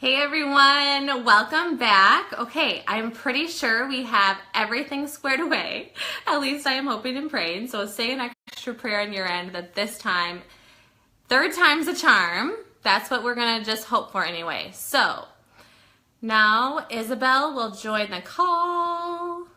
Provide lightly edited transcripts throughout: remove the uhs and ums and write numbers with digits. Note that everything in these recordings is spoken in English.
Hey everyone, welcome back. Okay, I'm pretty sure we have everything squared away. At least I am hoping and praying. So say an extra prayer on your end that this time, third time's a charm. That's what we're gonna just hope for anyway. So now Isabelle will join the call.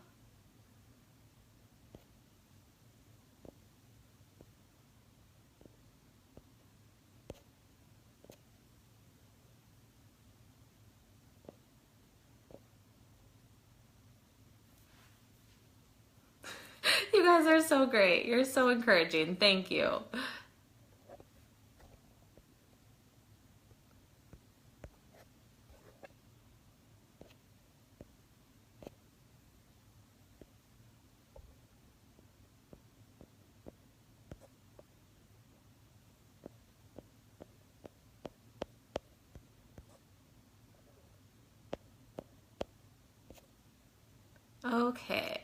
You guys are so great. You're so encouraging. Thank you. Okay.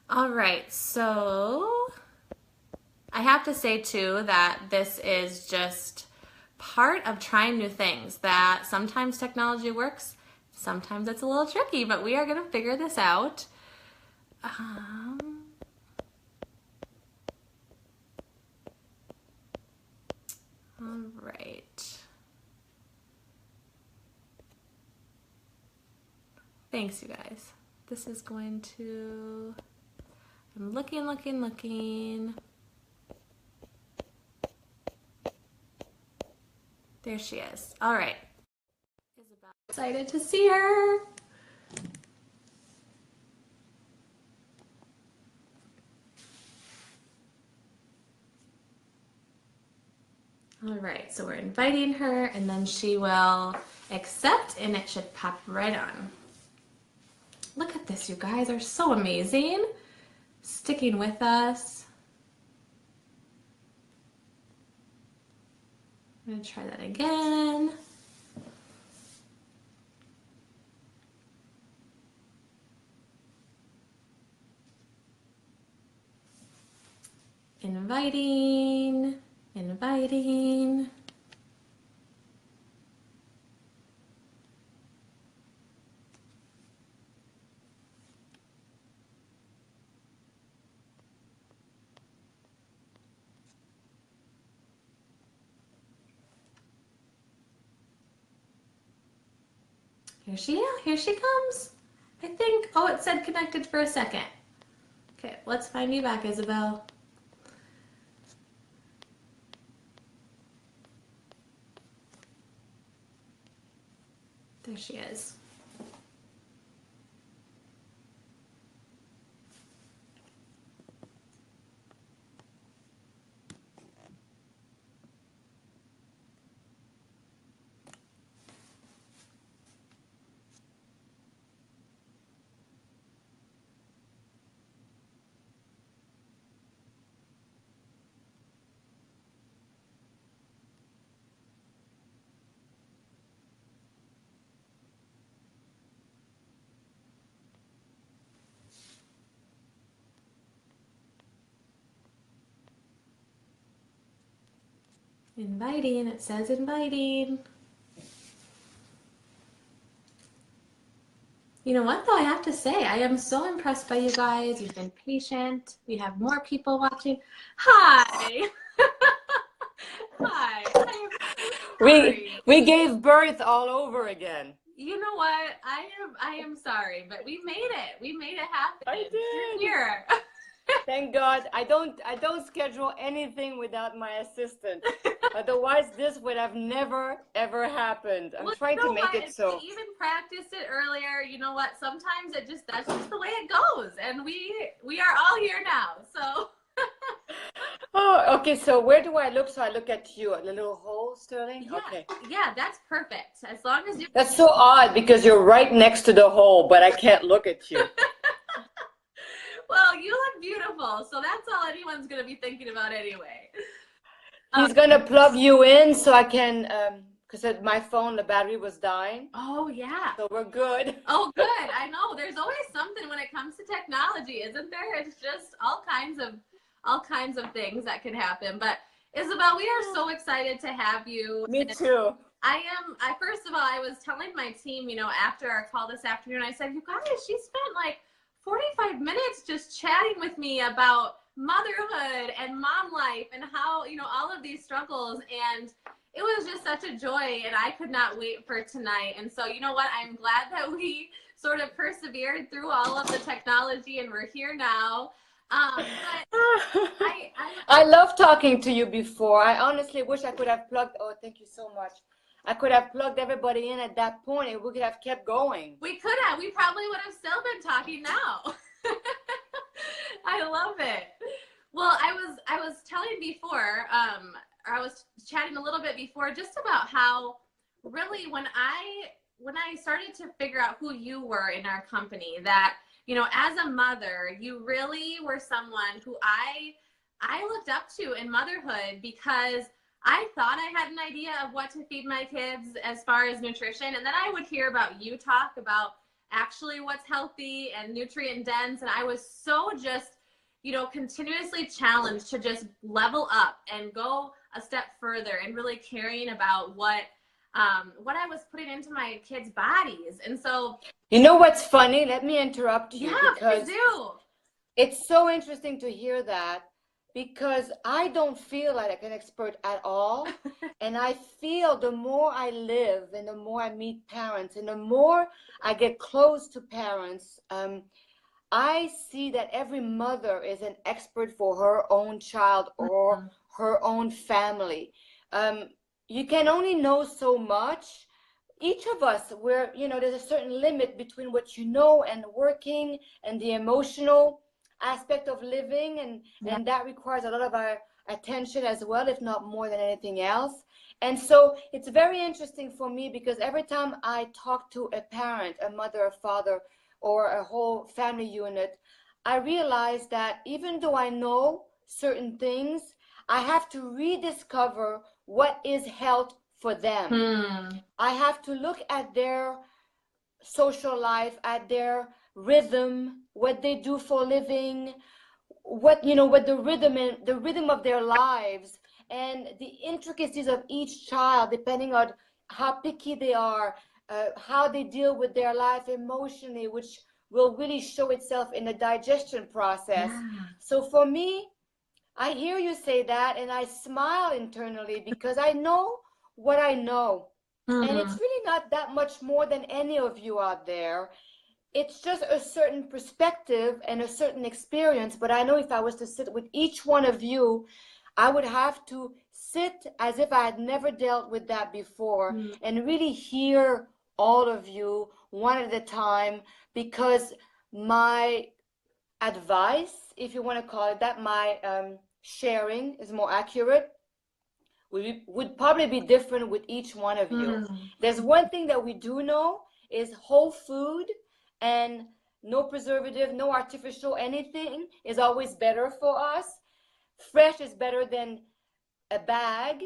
All right, so I have to say too that this is just part of trying new things, that sometimes technology works, sometimes it's a little tricky, but we are going to figure this out. All right. Thanks, you guys. This is going to, I'm looking. There she is. All right. Isabelle, excited to see her. All right, so we're inviting her and then she will accept and it should pop right on. Look at this, you guys are so amazing. Sticking with us. I'm gonna try that again. Inviting. Here she comes. I think, oh, it said connected for a second. Okay, let's find you back, Isabelle. There she is. Inviting, it says inviting. You know what though, I have to say, I am so impressed by you guys. You've been patient. We have more people watching. Hi. Hi. We gave birth all over again. You know what? I am sorry, but we made it. We made it happen. I did. You're here. Thank God. I don't schedule anything without my assistant. Otherwise, this would have never ever happened. I'm trying to make it so. We even practiced it earlier. You know what? Sometimes that's just the way it goes, and we are all here now. So. Oh, okay. So where do I look? So I look at you, the little hole, Sterling. Yeah, okay. Yeah, that's perfect. As long as you. That's so odd because you're right next to the hole, but I can't look at you. Well, you look beautiful, so that's all anyone's going to be thinking about anyway. He's going to plug you in so I can because my phone, the battery was dying. Oh, yeah. So we're good. Oh, good. I know. There's always something when it comes to technology, isn't there? It's just all kinds of things that could happen. But Isabelle, we are so excited to have you. Me too. First of all, I was telling my team, after our call this afternoon, I said, you guys, she spent like 45 minutes just chatting with me about motherhood and mom life and how, all of these struggles. And it was just such a joy, and I could not wait for tonight. And so, you know what? I'm glad that we sort of persevered through all of the technology, and we're here now. I love talking to you before. I honestly wish I could have plugged. Oh, thank you so much. I could have plugged everybody in at that point, and we could have kept going. We could have. We probably would have still been talking now. I love it. Well, I was telling before, or I was chatting a little bit before, just about how really when I started to figure out who you were in our company, that as a mother, you really were someone who I looked up to in motherhood, because I thought I had an idea of what to feed my kids as far as nutrition. And then I would hear about you talk about actually what's healthy and nutrient dense. And I was so just, continuously challenged to just level up and go a step further and really caring about what I was putting into my kids' bodies. And so, you know what's funny? Let me interrupt you. Yeah, because please do. It's so interesting to hear that, because I don't feel like an expert at all. And I feel the more I live and the more I meet parents and the more I get close to parents, I see that every mother is an expert for her own child or her own family. You can only know so much. Each of us, there's a certain limit between what you know and working and the emotional aspect of living, and that requires a lot of our attention as well, if not more than anything else. And so it's very interesting for me, because every time I talk to a parent, a mother, a father, or a whole family unit, I realize that even though I know certain things, I have to rediscover what is health for them. I have to look at their social life, at their rhythm, what they do for a living, what the rhythm of their lives, and the intricacies of each child, depending on how picky they are, how they deal with their life emotionally, which will really show itself in the digestion process. So for me, I hear you say that, and I smile internally, because I know what I know. And it's really not that much more than any of you out there. It's just a certain perspective and a certain experience. But I know if I was to sit with each one of you, I would have to sit as if I had never dealt with that before, and really hear all of you one at a time, because my advice, if you want to call it that, my sharing is more accurate, would probably be different with each one of you. There's one thing that we do know is whole food and no preservative, no artificial anything is always better for us. Fresh is better than a bag,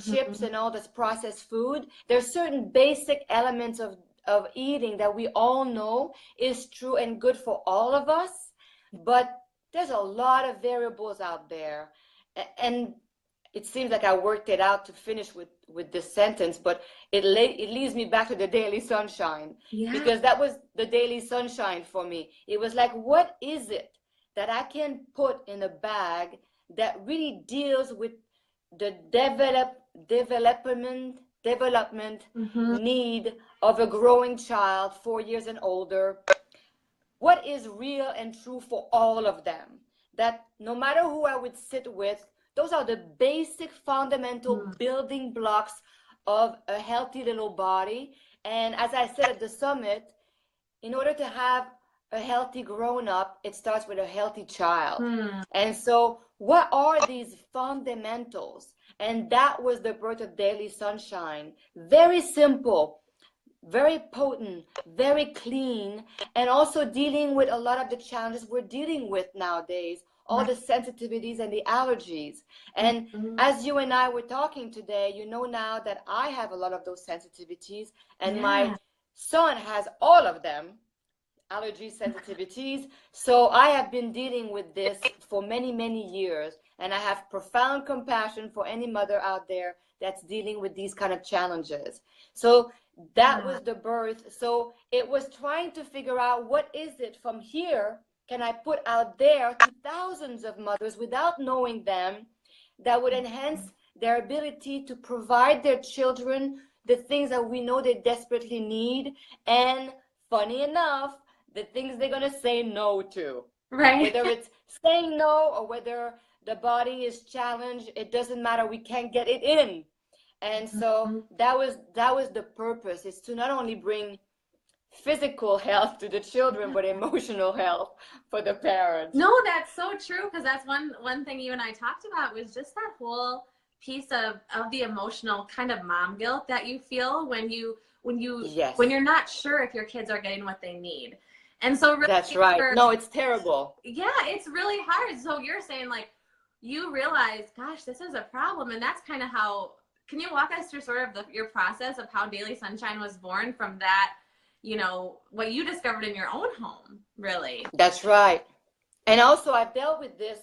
chips and all this processed food. There's certain basic elements of eating that we all know is true and good for all of us, but there's a lot of variables out there. And it seems like I worked it out to finish with this sentence, but it leads me back to the daily sunshine, because that was the daily sunshine for me. It was like, what is it that I can put in a bag that really deals with the development need of a growing child, 4 years and older? What is real and true for all of them? That no matter who I would sit with, those are the basic fundamental building blocks of a healthy little body. And as I said at the summit, in order to have a healthy grown-up, it starts with a healthy child. And so what are these fundamentals? And that was the birth of Daily Sunshine. Very simple, very potent, very clean, and also dealing with a lot of the challenges we're dealing with nowadays. all the sensitivities and the allergies. And as you and I were talking today, you know now that I have a lot of those sensitivities, and my son has all of them, allergy sensitivities. So I have been dealing with this for many, many years, and I have profound compassion for any mother out there that's dealing with these kind of challenges. So that was the birth. So it was trying to figure out, what is it from here can I put out there to thousands of mothers without knowing them, that would enhance their ability to provide their children the things that we know they desperately need, and funny enough, the things they're going to say no to. Right. Whether it's saying no or whether the body is challenged, it doesn't matter. We can't get it in. And so that was the purpose, is to not only bring physical health to the children, but emotional health for the parents. No, that's so true, because that's one thing you and I talked about, was just that whole piece of the emotional kind of mom guilt that you feel when you're not sure if your kids are getting what they need. And so really, that's right. No, it's terrible. Yeah, it's really hard. So you're saying, like, you realize, gosh, this is a problem, and that's kind of how. Can you walk us through sort of your process of how Daily Sunshine was born from that? You know, what you discovered in your own home, really. That's right. And also, I've dealt with this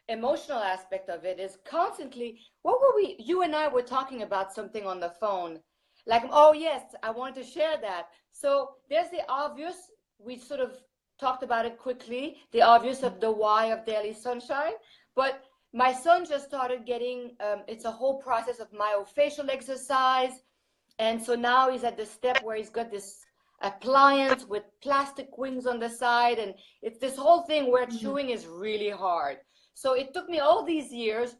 emotional aspect of it, is constantly, you and I were talking about something on the phone, like, oh yes, I wanted to share that. So there's the obvious, we sort of talked about it quickly, the obvious of the why of Daily Sunshine, but my son just started getting, it's a whole process of myofascial exercise. And so now he's at the step where he's got this appliance with plastic wings on the side. And it's this whole thing where chewing is really hard. So it took me all these years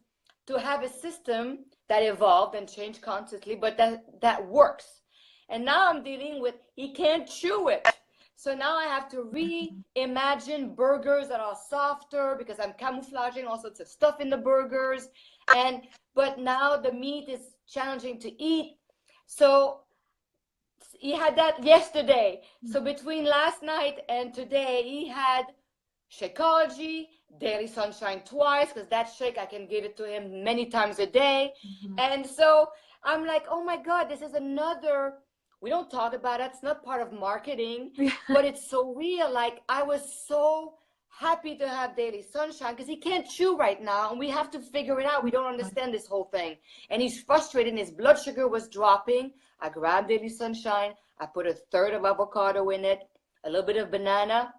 to have a system that evolved and changed constantly, but that works. And now I'm dealing with, he can't chew it. So now I have to reimagine burgers that are softer, because I'm camouflaging all sorts of stuff in the burgers. But now the meat is challenging to eat. So he had that yesterday. So between last night and today, he had Shakeology, Daily Sunshine twice, because that shake, I can give it to him many times a day. And so I'm like, oh my God, this is another, we don't talk about it, it's not part of marketing, but it's so real. Like, I was so happy to have Daily Sunshine, because he can't chew right now, and we have to figure it out. We don't understand this whole thing. And he's frustrated, and his blood sugar was dropping. I grabbed Daily Sunshine, I put a third of avocado in it, a little bit of banana,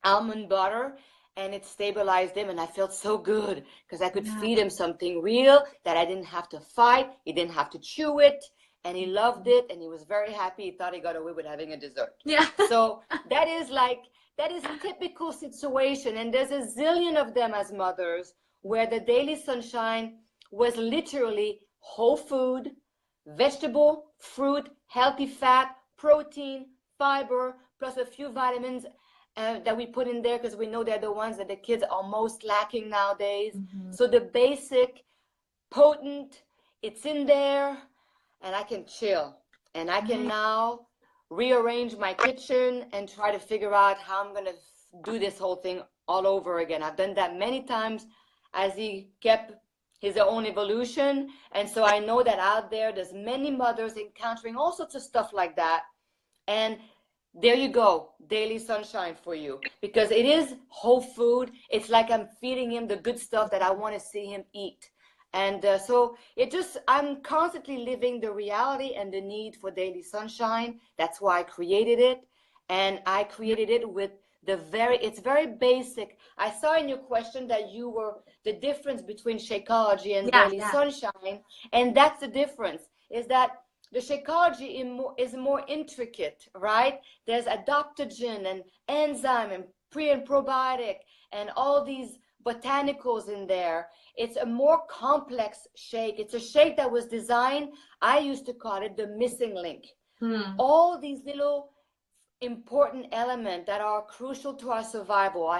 almond butter, and it stabilized him, and I felt so good, because I could feed him something real that I didn't have to fight. He didn't have to chew it. And he loved it, and he was very happy. He thought he got away with having a dessert. Yeah. So that is a typical situation. And there's a zillion of them as mothers, where the Daily Sunshine was literally whole food, vegetable, fruit, healthy fat, protein, fiber, plus a few vitamins that we put in there, because we know they're the ones that the kids are most lacking nowadays. So the basic, potent, it's in there. And I can chill, and I can now rearrange my kitchen and try to figure out how I'm going to do this whole thing all over again. I've done that many times as he kept his own evolution. And so I know that out there's many mothers encountering all sorts of stuff like that. And there you go, Daily Sunshine for you, because it is whole food. It's like I'm feeding him the good stuff that I want to see him eat. And so I'm constantly living the reality and the need for Daily Sunshine. That's why I created it. And I created it with it's very basic. I saw in your question that the difference between Shakeology and Daily Sunshine. And that's the difference, is that the Shakeology is more intricate, right? There's adaptogen and enzyme and pre and probiotic and all these botanicals in there. It's a more complex shake. It's a shake that was designed, I used to call it the missing link. All these little important elements that are crucial to our survival,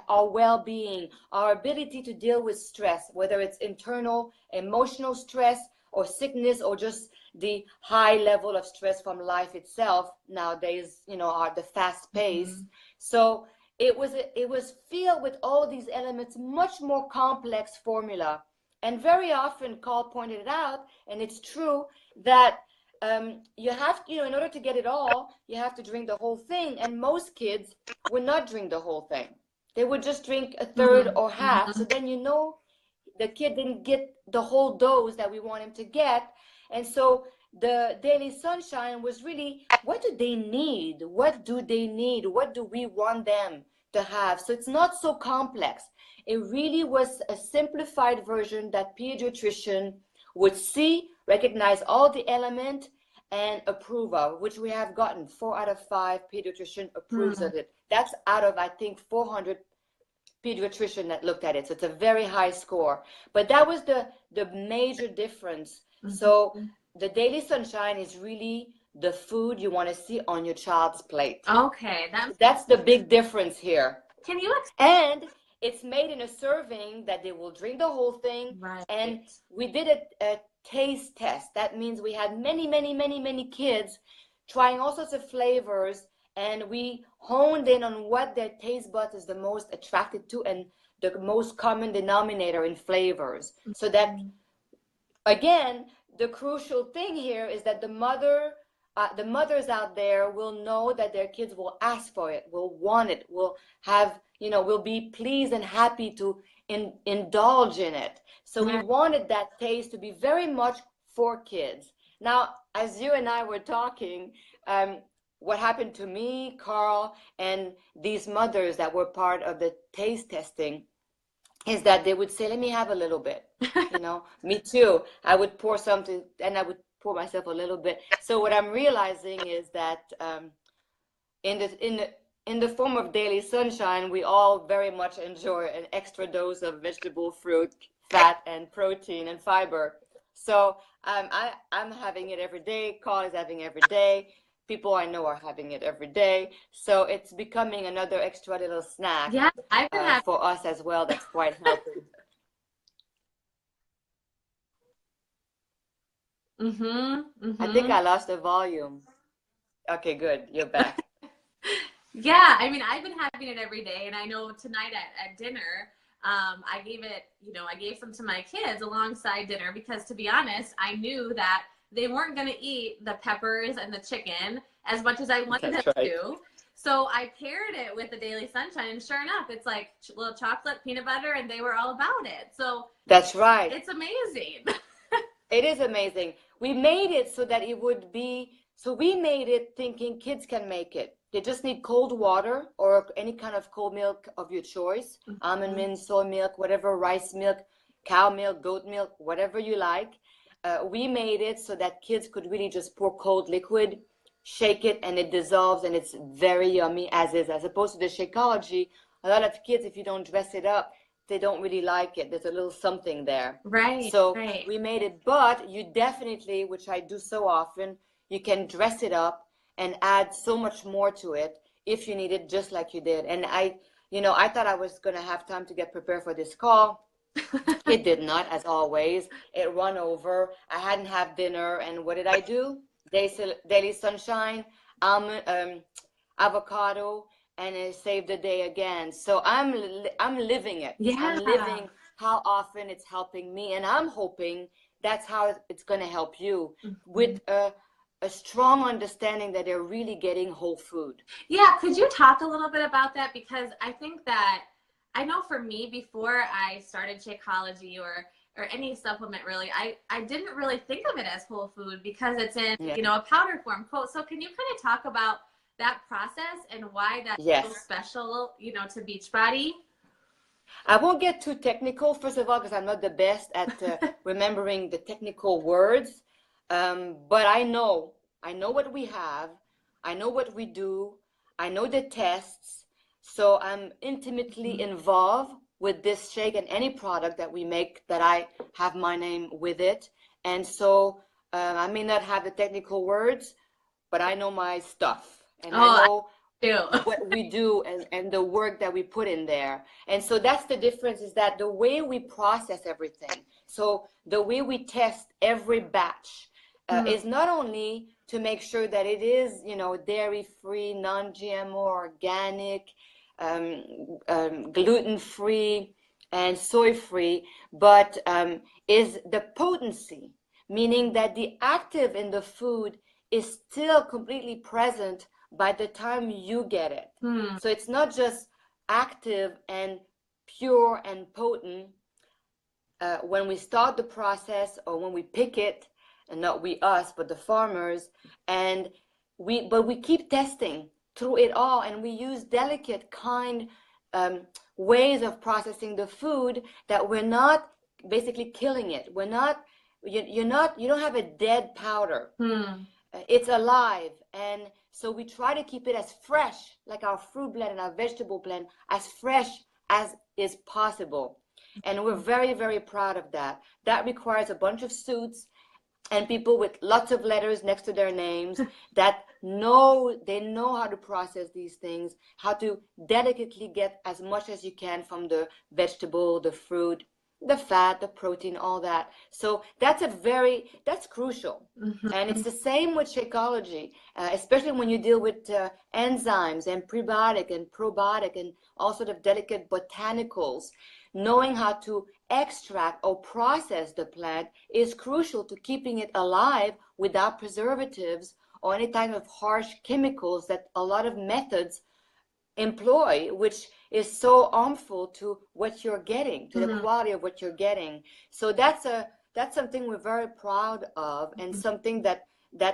our well-being, our ability to deal with stress, whether it's internal, emotional stress, or sickness, or just the high level of stress from life itself nowadays, the fast pace. So it was filled with all these elements, much more complex formula. And very often Carl pointed it out, and it's true, that you have to, in order to get it all, you have to drink the whole thing. And most kids would not drink the whole thing. They would just drink a third or half. So then the kid didn't get the whole dose that we want him to get. And so the Daily Sunshine was really, what do they need? What do they need? What do we want them to have? So it's not so complex. It really was a simplified version that pediatrician would see, recognize all the element, and approve of, which we have gotten 4 out of 5 pediatrician approves of it. That's out of, I think, 400 pediatrician that looked at it. So it's a very high score. But that was the major difference. So the Daily Sunshine is really the food you want to see on your child's plate. Okay, that's the big difference here. Can you And it's made in a serving that they will drink the whole thing. Right. And we did a taste test. That means we had many kids trying all sorts of flavors, and we honed in on what their taste buds is the most attracted to and the most common denominator in flavors. So that, again, the crucial thing here is that the mothers out there will know that their kids will ask for it, will want it, will have, will be pleased and happy to indulge in it. So we wanted that taste to be very much for kids. Now, as you and I were talking, what happened to me, Carl, and these mothers that were part of the taste testing is that they would say, let me have a little bit, me too. I would pour something and I would pour myself a little bit. So what I'm realizing is that in the form of Daily Sunshine, we all very much enjoy an extra dose of vegetable, fruit, fat, and protein and fiber. So I'm having it every day. Carl is having it every day. People I know are having it every day. So it's becoming another extra little snack for us as well. That's quite healthy. I think I lost the volume. Okay, good. You're back. Yeah, I mean, I've been having it every day, and I know tonight at dinner, I gave some to my kids alongside dinner because, to be honest, I knew that they weren't going to eat the peppers and the chicken as much as I wanted them to. So I paired it with the Daily Sunshine, and sure enough, it's like little chocolate, peanut butter, and they were all about it. So that's right. It's amazing. It is amazing. We made it so that it would be, so we made it thinking kids can make it. They just need cold water or any kind of cold milk of your choice, almond milk, soy milk, whatever, rice milk, cow milk, goat milk, whatever you like. We made it so that kids could really just pour cold liquid, shake it, and it dissolves, and it's very yummy as is. As opposed to the Shakeology, a lot of kids, if you don't dress it up, they don't really like it. There's a little something there. Right. So we made it, but you definitely, which I do so often, you can dress it up and add so much more to it if you need it, just like you did. And I thought I was going to have time to get prepared for this call. It did not, as always. It ran over. I hadn't had dinner, and what did I do? Daily Sunshine, almond, avocado, and it saved the day again. So I'm living it. Yeah. I'm living how often it's helping me, and I'm hoping that's how it's going to help you with a strong understanding that they're really getting whole food. Yeah, could you talk a little bit about that? Because I think that, I know for me, before I started Shakeology or any supplement really, I didn't really think of it as whole food because it's in, a powder form. So can you kind of talk about that process and why that's so special, to Beachbody? I won't get too technical, first of all, because I'm not the best at remembering the technical words. But I know what we have. I know what we do. I know the tests. So I'm intimately involved with this shake and any product that we make that I have my name with it. And so I may not have the technical words, but I know my stuff. And I know what we do and the work that we put in there. And so that's the difference, is that the way we process everything, so the way we test every batch, is not only to make sure that it is, dairy-free, non-GMO, organic, gluten-free and soy-free, but is the potency, meaning that the active in the food is still completely present by the time you get it. So it's not just active and pure and potent when we start the process or when we pick it, and not we us, but the farmers, and we keep testing through it all, and we use delicate, kind ways of processing the food that we're not basically killing it. We're not, you don't have a dead powder. It's alive, and so we try to keep it as fresh, like our fruit blend and our vegetable blend, as fresh as is possible. And we're very, very proud of that. That requires a bunch of suits and people with lots of letters next to their names that know how to process these things, how to delicately get as much as you can from the vegetable, the fruit, the fat, the protein, all that. So that's crucial. And it's the same with Shakeology, especially when you deal with enzymes and prebiotic and probiotic and all sort of delicate botanicals. Knowing how to extract or process the plant is crucial to keeping it alive without preservatives or any type of harsh chemicals that a lot of methods employ, which is so harmful to what you're getting, to the quality of what you're getting. So that's something we're very proud of, and something that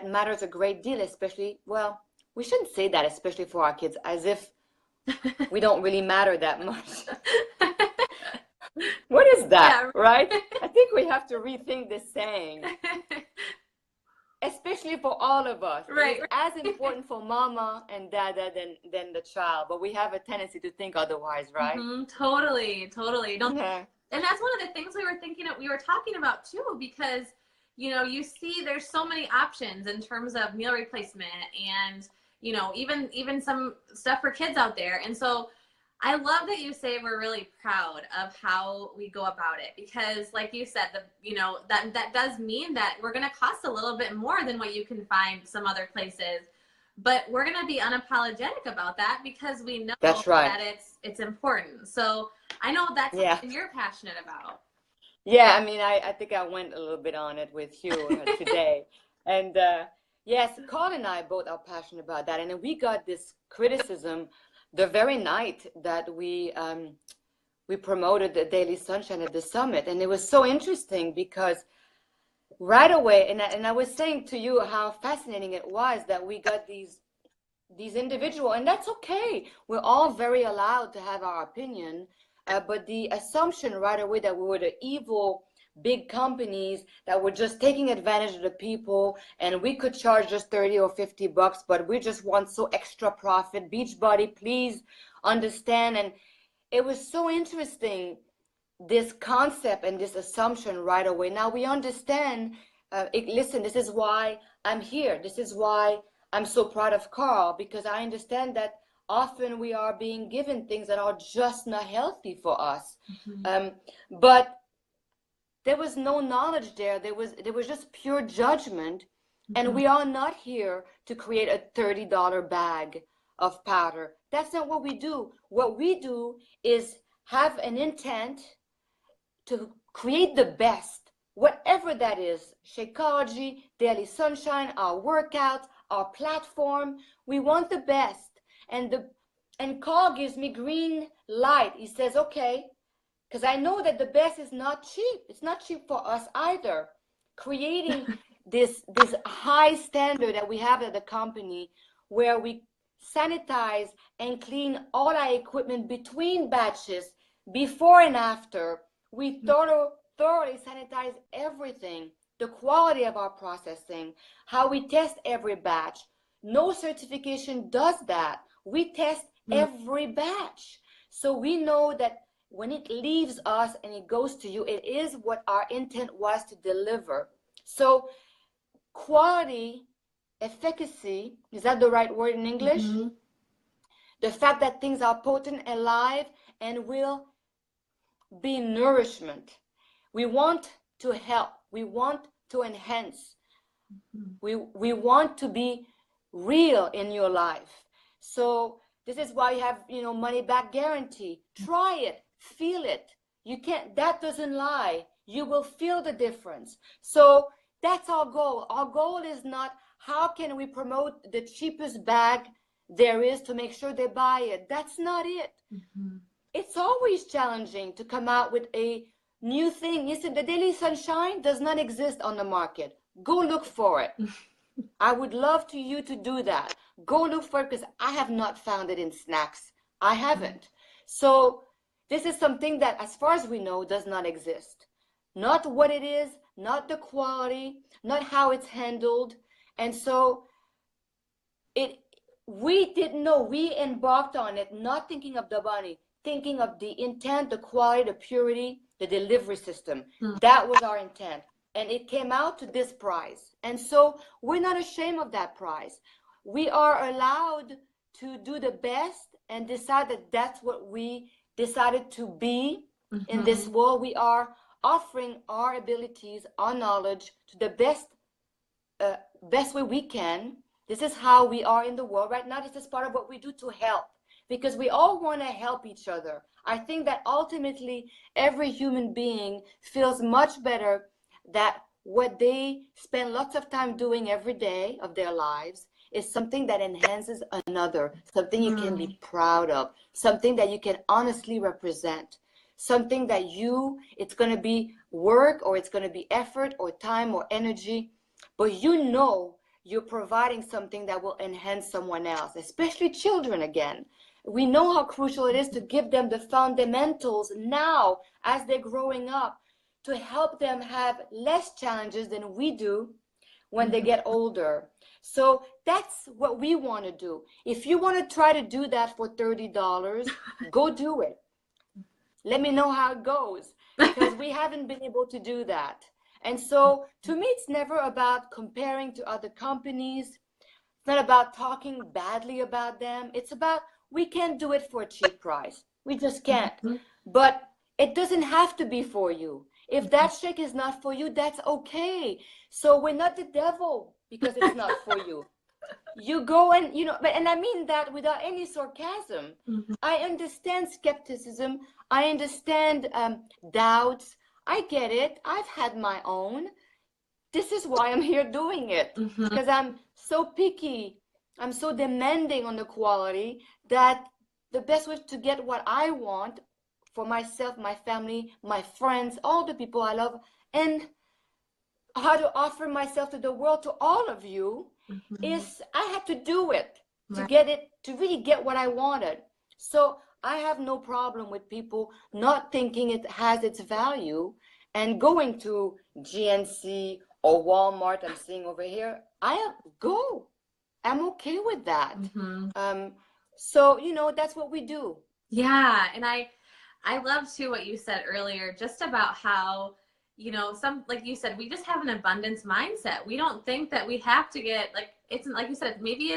matters a great deal, especially, well, we shouldn't say that, especially for our kids, as if we don't really matter that much. What is that, yeah, right? I think we have to rethink this saying. Especially for all of us. Right. It's as important for mama and dada than the child, but we have a tendency to think otherwise, right? Totally. Yeah. And that's one of the things we were talking about too, because, you see there's so many options in terms of meal replacement and, even some stuff for kids out there. And so I love that you say we're really proud of how we go about it, because like you said, that does mean that we're going to cost a little bit more than what you can find some other places, but we're going to be unapologetic about that because we know that's right, that it's important. So I know that's something you're passionate about. Yeah, I mean, I think I went a little bit on it with you today. And yes, Carl and I both are passionate about that. And we got this criticism the very night that we promoted the Daily Sunshine at the summit. And it was so interesting because right away, and I was saying to you how fascinating it was that we got these individuals, and that's okay. We're all very allowed to have our opinion, but the assumption right away that we were the evil big companies that were just taking advantage of the people, and we could charge just 30 or 50 bucks, but we just want so extra profit. Beachbody, please understand. And it was so interesting, this concept and this assumption right away. Now we understand, listen, this is why I'm here. This is why I'm so proud of Carl, because I understand that often we are being given things that are just not healthy for us. But there was no knowledge there. There was just pure judgment. And we are not here to create a $30 bag of powder. That's not what we do. What we do is have an intent to create the best, whatever that is. Shakeology, Daily Sunshine, our workouts, our platform. We want the best. And Carl gives me green light. He says, okay, because I know that the best is not cheap. It's not cheap for us either. Creating this high standard that we have at the company, where we sanitize and clean all our equipment between batches, before and after. We thoroughly sanitize everything, the quality of our processing, how we test every batch. No certification does that. We test every batch. So we know that when it leaves us and it goes to you, it is what our intent was to deliver. So quality, efficacy, is that the right word in English? The fact that things are potent, alive, and will be nourishment. We want to help. We want to enhance. We want to be real in your life. So This is why you have, money back guarantee. Try it, feel it. You can't, that doesn't lie. You will feel the difference. So that's our goal. Our goal is not how can we promote the cheapest bag there is to make sure they buy it. That's not it. Mm-hmm. It's always challenging to come out with a new thing. Listen, the Daily Sunshine does not exist on the market. Go look for it. I would love you to do that. Go look for it because I have not found it in snacks. I haven't. So this is something that, as far as we know, does not exist. Not what it is, not the quality, not how it's handled. And so we didn't know. We embarked on it not thinking of the money, thinking of the intent, the quality, the purity, the delivery system. That was our intent. And it came out to this price. And so we're not ashamed of that price. We are allowed to do the best and decide that that's what we decided to be in this world. We are offering our abilities, our knowledge to the best way we can. This is how we are in the world right now. This is part of what we do to help, because we all want to help each other. I think that ultimately every human being feels much better that what they spend lots of time doing every day of their lives is something that enhances another, something you can be proud of, something that you can honestly represent, something that it's going to be work, or it's going to be effort or time or energy, but you're providing something that will enhance someone else, especially children. Again, we know how crucial it is to give them the fundamentals now as they're growing up, to help them have less challenges than we do when they get older. So that's what we want to do. If you want to try to do that for $30, go do it. Let me know how it goes, because we haven't been able to do that. And so to me, it's never about comparing to other companies. It's not about talking badly about them. It's about, we can't do it for a cheap price. We just can't. But it doesn't have to be for you. If that shake is not for you, that's okay. So we're not the devil because it's not for you. You go and, and I mean that without any sarcasm. I understand skepticism. I understand doubts. I get it. I've had my own. This is why I'm here doing it, because I'm so picky. I'm so demanding on the quality that the best way to get what I want for myself, my family, my friends, all the people I love, and how to offer myself to the world, to all of you, is I had to do it to get it, to really get what I wanted. So I have no problem with people not thinking it has its value and going to GNC or Walmart. I'm seeing over here. Go. I'm okay with that. So, that's what we do. Yeah. And I love too what you said earlier, just about how, some, like you said, we just have an abundance mindset. We don't think that we have to get, like, it's like you said, maybe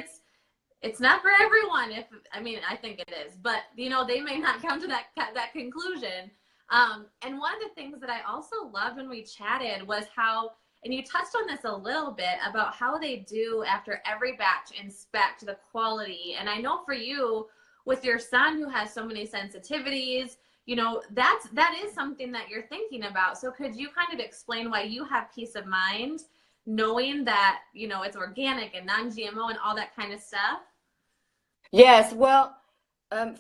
it's not for everyone. I think it is, but they may not come to that conclusion. And one of the things that I also loved when we chatted was how, and you touched on this a little bit, about how they do after every batch inspect the quality. And I know for you, with your son who has so many sensitivities, that is something that you're thinking about. So could you kind of explain why you have peace of mind knowing that, it's organic and non-GMO and all that kind of stuff? Yes, well,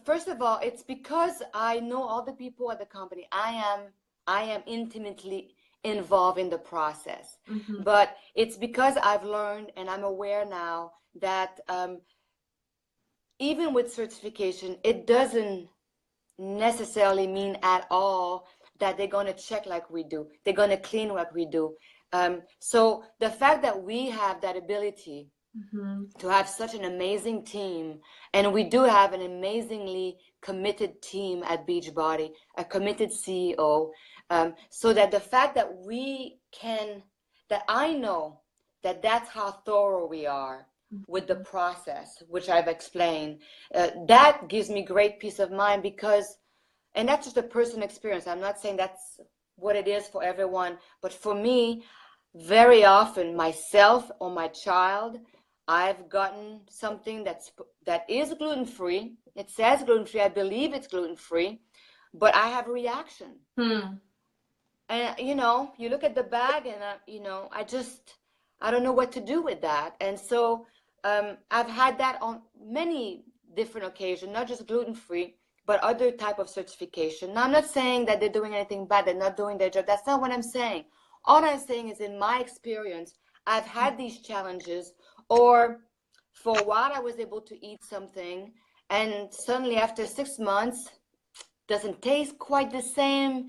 first of all, it's because I know all the people at the company. I am intimately involved in the process, but it's because I've learned and I'm aware now that even with certification, it doesn't necessarily mean at all that they're going to check like we do. They're going to clean like we do. So the fact that we have that ability to have such an amazing team, and we do have an amazingly committed team at Beachbody, a committed CEO, so that the fact that that I know that that's how thorough we are with the process, which I've explained, that gives me great peace of mind, because, and that's just a personal experience. I'm not saying that's what it is for everyone, but for me, very often myself or my child, I've gotten something that is gluten-free. It says gluten-free. I believe it's gluten-free, but I have a reaction. And you look at the bag, and I don't know what to do with that. And so I've had that on many different occasions, not just gluten-free, but other type of certification. Now, I'm not saying that they're doing anything bad, they're not doing their job. That's not what I'm saying. All I'm saying is, in my experience, I've had these challenges, or for a while I was able to eat something, and suddenly after 6 months, doesn't taste quite the same.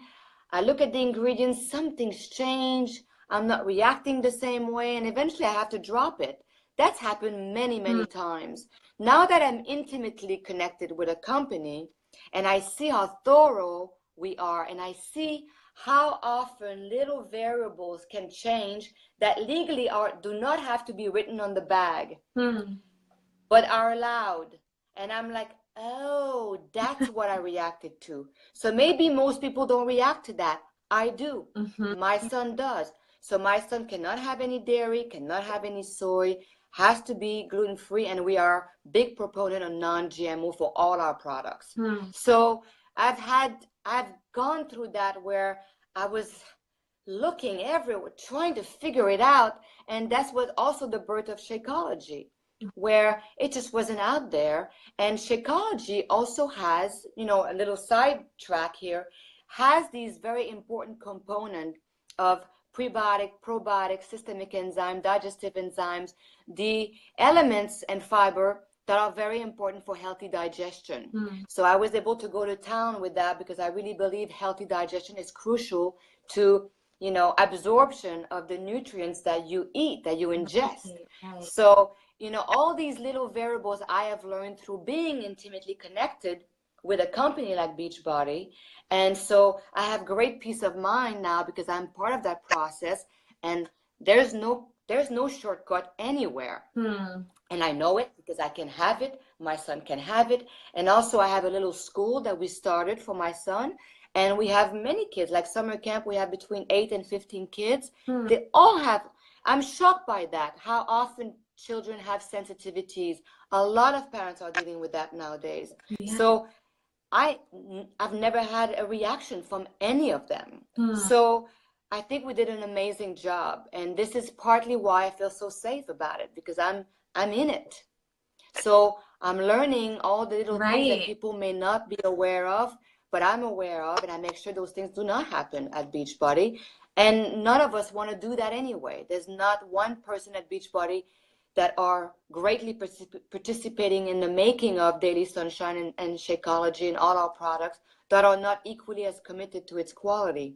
I look at the ingredients, something's changed. I'm not reacting the same way, and eventually I have to drop it. That's happened many, many times. Now that I'm intimately connected with a company, and I see how thorough we are, and I see how often little variables can change that legally do not have to be written on the bag, but are allowed. And I'm like, oh, that's what I reacted to. So maybe most people don't react to that. I do. My son does. So my son cannot have any dairy, cannot have any soy, has to be gluten-free, and we are big proponent of non-GMO for all our products. So I've gone through that, where I was looking everywhere, trying to figure it out. And that's what also the birth of Shakeology, where it just wasn't out there. And Shakeology also has, a little sidetrack here, has these very important components of prebiotic, probiotic, systemic enzyme, digestive enzymes, the elements and fiber that are very important for healthy digestion. So I was able to go to town with that, because I really believe healthy digestion is crucial to, absorption of the nutrients that you eat, that you ingest. Right. So, all these little variables I have learned through being intimately connected with a company like Beachbody. And so I have great peace of mind now, because I'm part of that process, and there's no shortcut anywhere. And I know it because I can have it. My son can have it. And also I have a little school that we started for my son. And we have many kids. Like summer camp, we have between 8 and 15 kids. They all have, I'm shocked by that, how often children have sensitivities. A lot of parents are dealing with that nowadays. So I've never had a reaction from any of them. So I think we did an amazing job. And this is partly why I feel so safe about it, because I'm in it. So I'm learning all the little things that people may not be aware of, but I'm aware of, and I make sure those things do not happen at Beachbody. And none of us want to do that anyway. There's not one person at Beachbody that are greatly participating in the making of Daily Sunshine and Shakeology and all our products that are not equally as committed to its quality.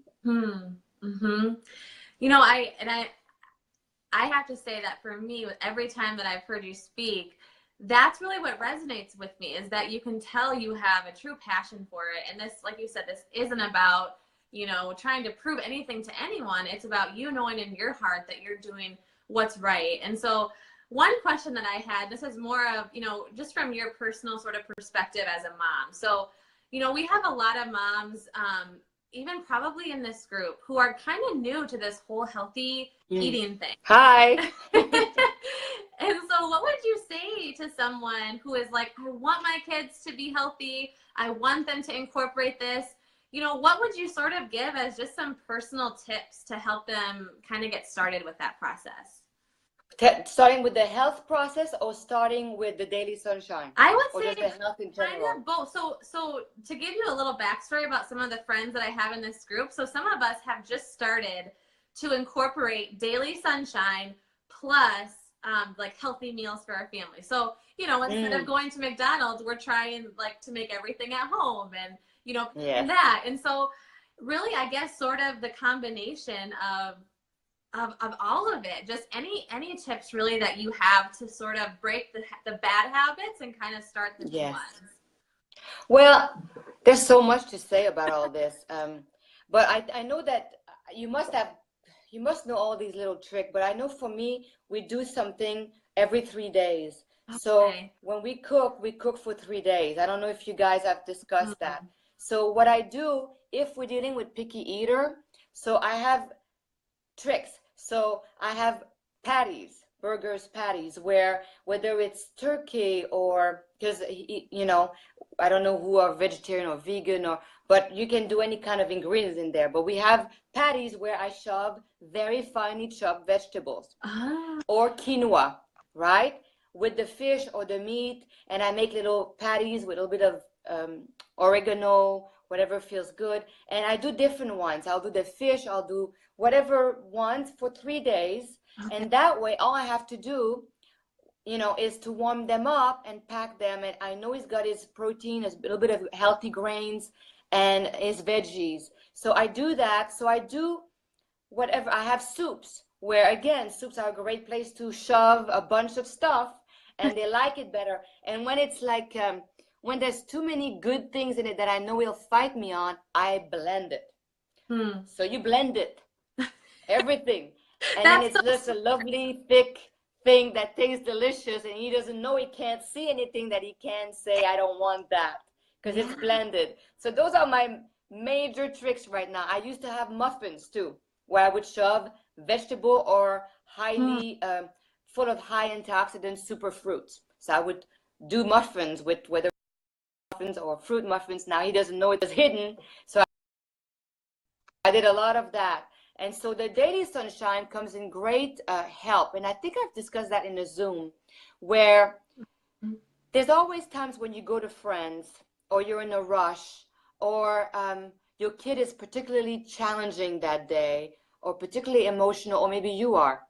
I have to say that for me, with every time that I've heard you speak, that's really what resonates with me, is that you can tell you have a true passion for it. And this, like you said, this isn't about, trying to prove anything to anyone. It's about you knowing in your heart that you're doing what's right. And so one question that I had, this is more of, just from your personal sort of perspective as a mom. So, we have a lot of moms, even probably in this group, who are kind of new to this whole healthy eating thing. Hi. And so what would you say to someone who is like, I want my kids to be healthy, I want them to incorporate this? What would you sort of give as just some personal tips to help them kind of get started with that process? Starting with the health process, or starting with the Daily Sunshine? I would say just the health in general? Kind of both. So to give you a little backstory about some of the friends that I have in this group, so some of us have just started to incorporate Daily Sunshine plus like healthy meals for our family. So, instead of going to McDonald's, we're trying like to make everything at home, and and that. And so really, I guess sort of the combination of all of it, just any tips really that you have to sort of break the bad habits and kind of start the new ones. Well, there's so much to say about all this, but I know that you must know all these little tricks. But I know for me, we do something every 3 days. Okay. So when we cook for 3 days. I don't know if you guys have discussed that. So what I do, if we're dealing with picky eater, so I have tricks. So I have patties. burgers, patties, where whether it's turkey or because you know, I don't know who are vegetarian or vegan or, but you can do any kind of ingredients in there. But we have patties where I shove very finely chopped vegetables Ah. or quinoa, right? With the fish or the meat, and I make little patties with a little bit of oregano, whatever feels good. And I do different ones. I'll do the fish, I'll do whatever ones for 3 days. Okay. And that way, all I have to do, you know, is to warm them up and pack them. And I know he's got his protein, a little bit of healthy grains, and his veggies. So I do that. So I do whatever. I have soups where, again, soups are a great place to shove a bunch of stuff and they like it better. And when it's like, when there's too many good things in it that I know he'll fight me on, I blend it. So you blend it, everything. And then it's just a lovely, thick thing that tastes delicious. And he doesn't know, he can't see anything that he can say, I don't want that, because it's blended. So those are my major tricks right now. I used to have muffins too, where I would shove vegetable or highly full of high antioxidant super fruits. So I would do muffins with whether muffins or fruit muffins. Now he doesn't know it's hidden. So I did a lot of that. And so the daily sunshine comes in great help. And I think I've discussed that in a Zoom, where there's always times when you go to friends or you're in a rush or your kid is particularly challenging that day or particularly emotional, or maybe you are.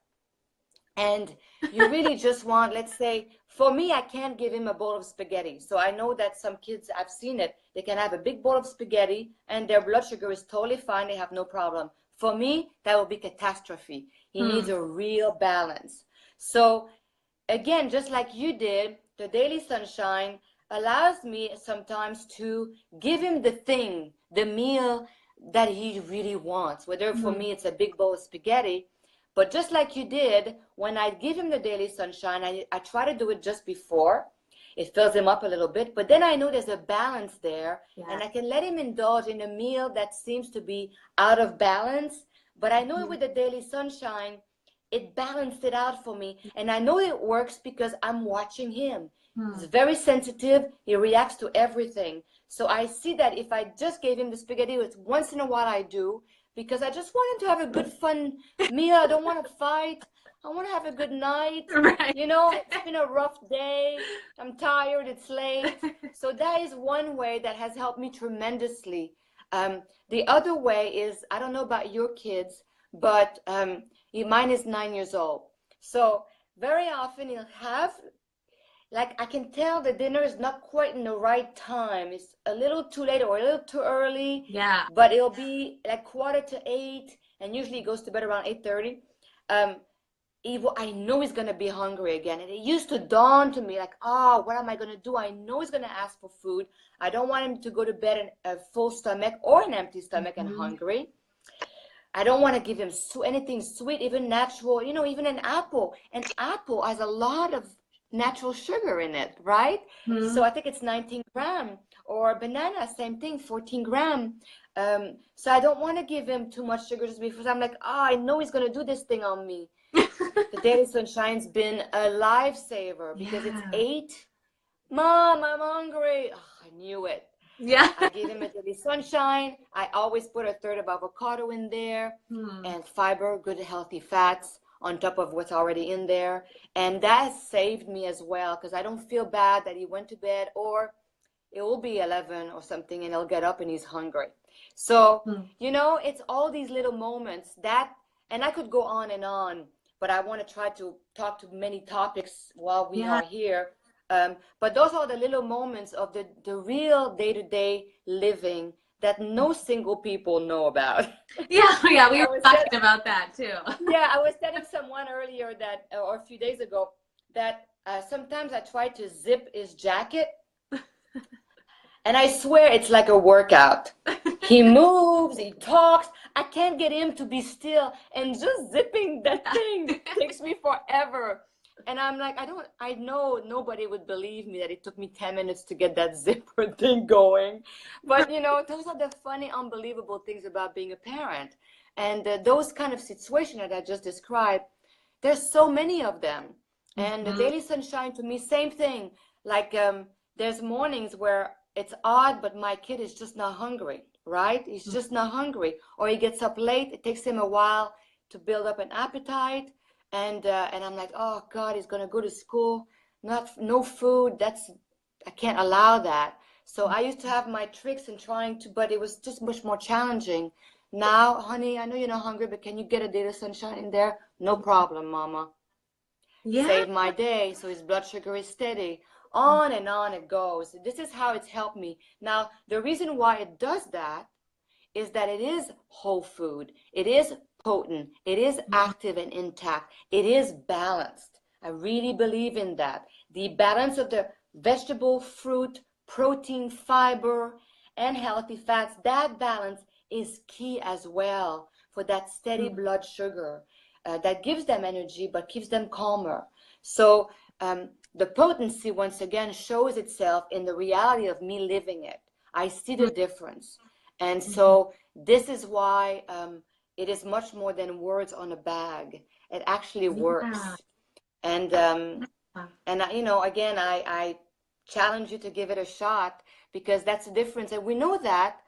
And you really just want, let's say, for me, I can't give him a bowl of spaghetti. So I know that some kids, I've seen it, they can have a big bowl of spaghetti and their blood sugar is totally fine. They have no problem. For me, that will be catastrophe. He needs a real balance. So again, just like you did, the daily sunshine allows me sometimes to give him the thing, the meal that he really wants. Whether for me, it's a big bowl of spaghetti. But just like you did, when I give him the daily sunshine, I try to do it just before. It fills him up a little bit, but then I know there's a balance there, and I can let him indulge in a meal that seems to be out of balance. But I know with the daily sunshine, it balanced it out for me. And I know it works because I'm watching him. He's very sensitive. He reacts to everything. So I see that if I just gave him the spaghetti, which once in a while I do, because I just want him to have a good, fun meal. I don't want to fight. I want to have a good night. Right. You know, it's been a rough day. I'm tired. It's late. So that is one way that has helped me tremendously. The other way is, I don't know about your kids, but mine is 9 years old. So very often he'll have, like, I can tell the dinner is not quite in the right time. It's a little too late or a little too early. Yeah. But it'll be like 7:45, and usually he goes to bed around 8:30. I know he's going to be hungry again. And it used to dawn to me like, oh, what am I going to do? I know he's going to ask for food. I don't want him to go to bed in a full stomach or an empty stomach and hungry. I don't want to give him anything sweet, even natural, you know, even an apple. An apple has a lot of natural sugar in it, right? So I think it's 19 gram, or banana, same thing, 14 gram. So I don't want to give him too much sugar just because I'm like, oh, I know he's going to do this thing on me. The daily sunshine's been a lifesaver because it's 8. Mom, I'm hungry. Oh, I knew it. Yeah. I gave him a daily sunshine. I always put a third of avocado in there and fiber, good healthy fats on top of what's already in there. And that has saved me as well, because I don't feel bad that he went to bed, or it will be 11 or something and he'll get up and he's hungry. So, you know, it's all these little moments that, and I could go on, but I want to try to talk to many topics while we are here. But those are the little moments of the real day-to-day living that no single people know about. Yeah, we were talking about that too. Yeah, I was telling someone earlier that, or a few days ago, that sometimes I try to zip his jacket, and I swear it's like a workout. He moves, he talks. I can't get him to be still, and just zipping that thing takes me forever. And I'm like, I know nobody would believe me that it took me 10 minutes to get that zipper thing going. But, you know, those are the funny, unbelievable things about being a parent. And those kind of situations that I just described, there's so many of them. And the Daily Sunshine, to me, same thing. Like there's mornings where it's odd, but my kid is just not hungry, right? He's just not hungry, or he gets up late. It takes him a while to build up an appetite, and I'm like, oh God, he's gonna go to school, no food. I can't allow that. So I used to have my tricks in trying to, but it was just much more challenging. Now, honey, I know you're not hungry, but can you get a Daily Sunshine in there? No problem, Mama. Yeah. Save my day, so his blood sugar is steady. On and on it goes. This is how it's helped me. Now, the reason why it does that is that it is whole food. It is potent. It is active and intact. It is balanced. I really believe in that. The balance of the vegetable, fruit, protein, fiber, and healthy fats, that balance is key as well for that steady blood sugar that gives them energy but keeps them calmer. So the potency, once again, shows itself in the reality of me living it. I see the difference. And so this is why it is much more than words on a bag. It actually works. And you know, again, I challenge you to give it a shot, because that's the difference. And we know that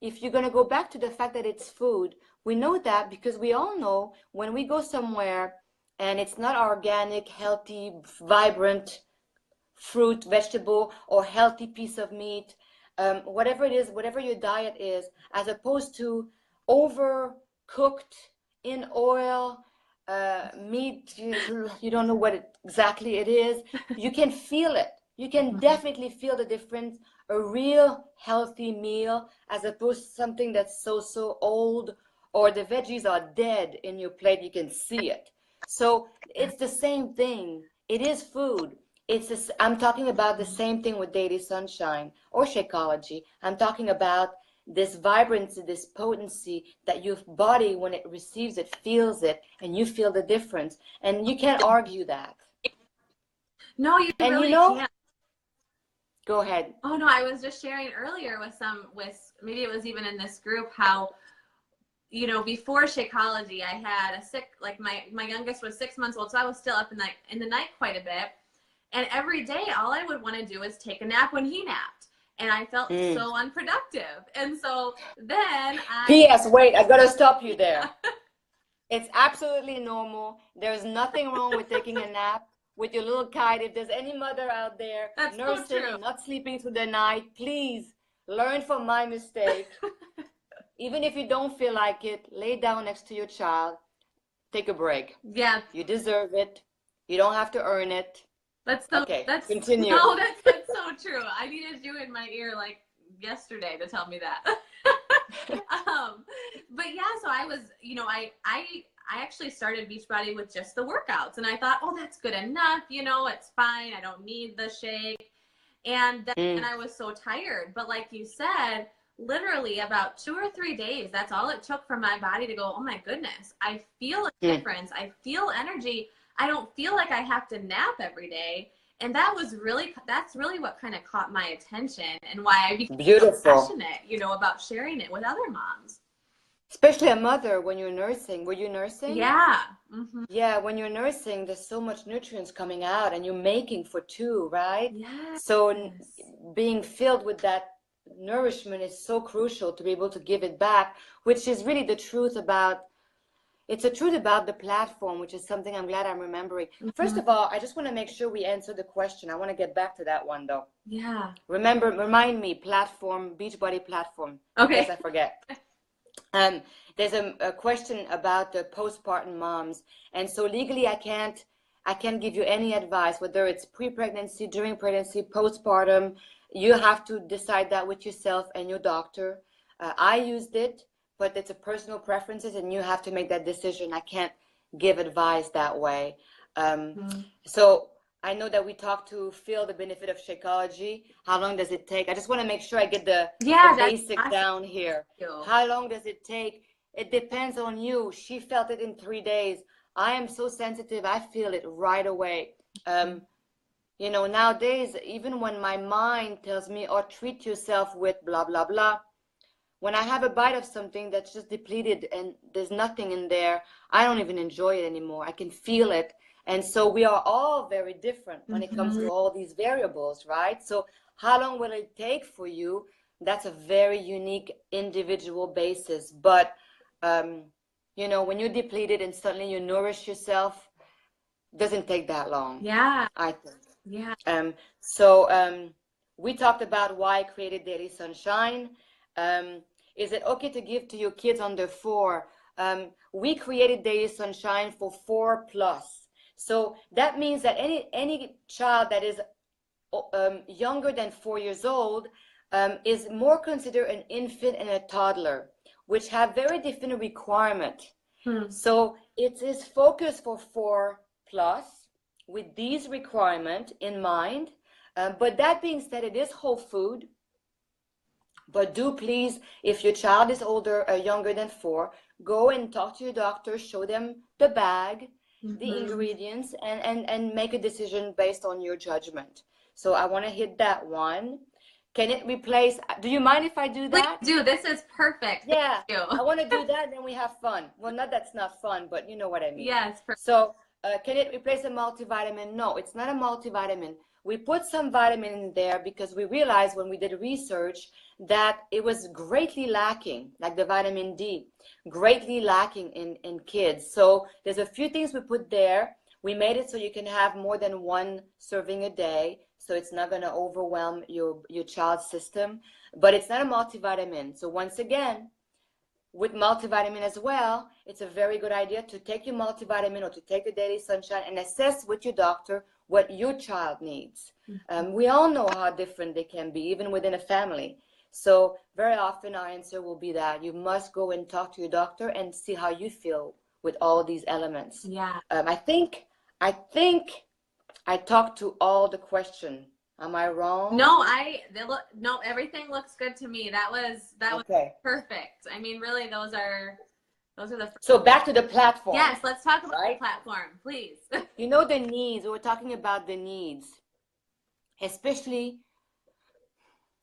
if you're going to go back to the fact that it's food, we know that because we all know when we go somewhere and it's not organic, healthy, vibrant fruit, vegetable, or healthy piece of meat, whatever it is, whatever your diet is, as opposed to overcooked in oil, meat, you don't know what exactly it is. You can feel it. You can definitely feel the difference. A real healthy meal as opposed to something that's so old, or the veggies are dead in your plate. You can see it. So it's the same thing. It is food. I'm talking about the same thing with Daily Sunshine or Shakeology. I'm talking about this vibrancy, this potency that your body, when it receives it, feels it, and you feel the difference. And you can't argue that. No, you and really you know, can't. Go ahead. Oh no, I was just sharing earlier with maybe it was even in this group, how, you know, before Shakeology, I had like my youngest was 6 months old, so I was still up in the night quite a bit. And every day, all I would want to do is take a nap when he napped. And I felt so unproductive. And so then P.S. Wait, I got to stop you there. It's absolutely normal. There's nothing wrong with taking a nap with your little kid. If there's any mother out there nursing and not sleeping through the night, please learn from my mistake. Even if you don't feel like it, lay down next to your child. Take a break. Yeah. You deserve it. You don't have to earn it. Continue. No, that's so true. I needed you in my ear like yesterday to tell me that. But yeah, so I was, you know, I actually started Beachbody with just the workouts, and I thought, oh, that's good enough. You know, it's fine. I don't need the shake. And then I was so tired. But like you said, literally about 2 or 3 days, that's all it took for my body to go, oh my goodness, I feel a difference. I feel energy. I don't feel like I have to nap every day. And that's really what kind of caught my attention, and why I became so passionate, you know, about sharing it with other moms. Especially a mother when you're nursing. Were you nursing? Yeah. Yeah, when you're nursing, there's so much nutrients coming out, and you're making for two, right? Yeah. So being filled with that nourishment is so crucial to be able to give it back, which is really the truth about. It's the truth about the platform, which is something I'm glad I'm remembering. First of all, I just want to make sure we answer the question. I want to get back to that one, though. Yeah. Remind me, platform, Beachbody platform. Okay. Yes, I forget. There's a question about the postpartum moms. And so legally, I can't give you any advice, whether it's pre-pregnancy, during pregnancy, postpartum. You have to decide that with yourself and your doctor. I used it, but it's a personal preferences, and you have to make that decision. I can't give advice that way. So I know that we talked to Phil the benefit of Shakeology. How long does it take? I just want to make sure I get the basic down here. How long does it take? It depends on you. She felt it in 3 days. I am so sensitive. I feel it right away. You know, nowadays, even when my mind tells me, oh, treat yourself with blah, blah, blah, when I have a bite of something that's just depleted and there's nothing in there, I don't even enjoy it anymore. I can feel it. And so we are all very different when it comes to all these variables, right? So how long will it take for you? That's a very unique individual basis. But, you know, when you're depleted and suddenly you nourish yourself, it doesn't take that long. Yeah. I think. Yeah. We talked about why I created Daily Sunshine. Is it okay to give to your kids under 4? We created Daily Sunshine for 4+. So that means that any child that is younger than 4 years old is more considered an infant and a toddler, which have very different requirement. So it is focused for 4+ with these requirements in mind. But that being said, it is whole food. But do please, if your child is older or younger than 4, go and talk to your doctor, show them the bag, the ingredients, and make a decision based on your judgment. So I want to hit that one. Can it replace, do you mind if I do that? Please do. This is perfect. Yeah, Thank you. I want to do that, then we have fun. Well, not that's not fun, but you know what I mean. Yes. Perfect. So can it replace a multivitamin? No, it's not a multivitamin. We put some vitamin in there because we realized when we did research that it was greatly lacking, like the vitamin D, greatly lacking in kids. So there's a few things we put there. We made it so you can have more than 1 serving a day, so it's not going to overwhelm your child's system. But it's not a multivitamin. So once again, with multivitamin as well, it's a very good idea to take your multivitamin or to take the Daily Sunshine and assess with your doctor what your child needs. We all know how different they can be, even within a family. So very often our answer will be that you must go and talk to your doctor and see how you feel with all these elements. Yeah. I think I talked to all the question. Am I wrong? No, no, everything looks good to me. That was Okay. perfect. I mean, really, those are the. So back to the platform. Yes, let's talk about right? the platform, please. You know the needs. We're talking about the needs, especially.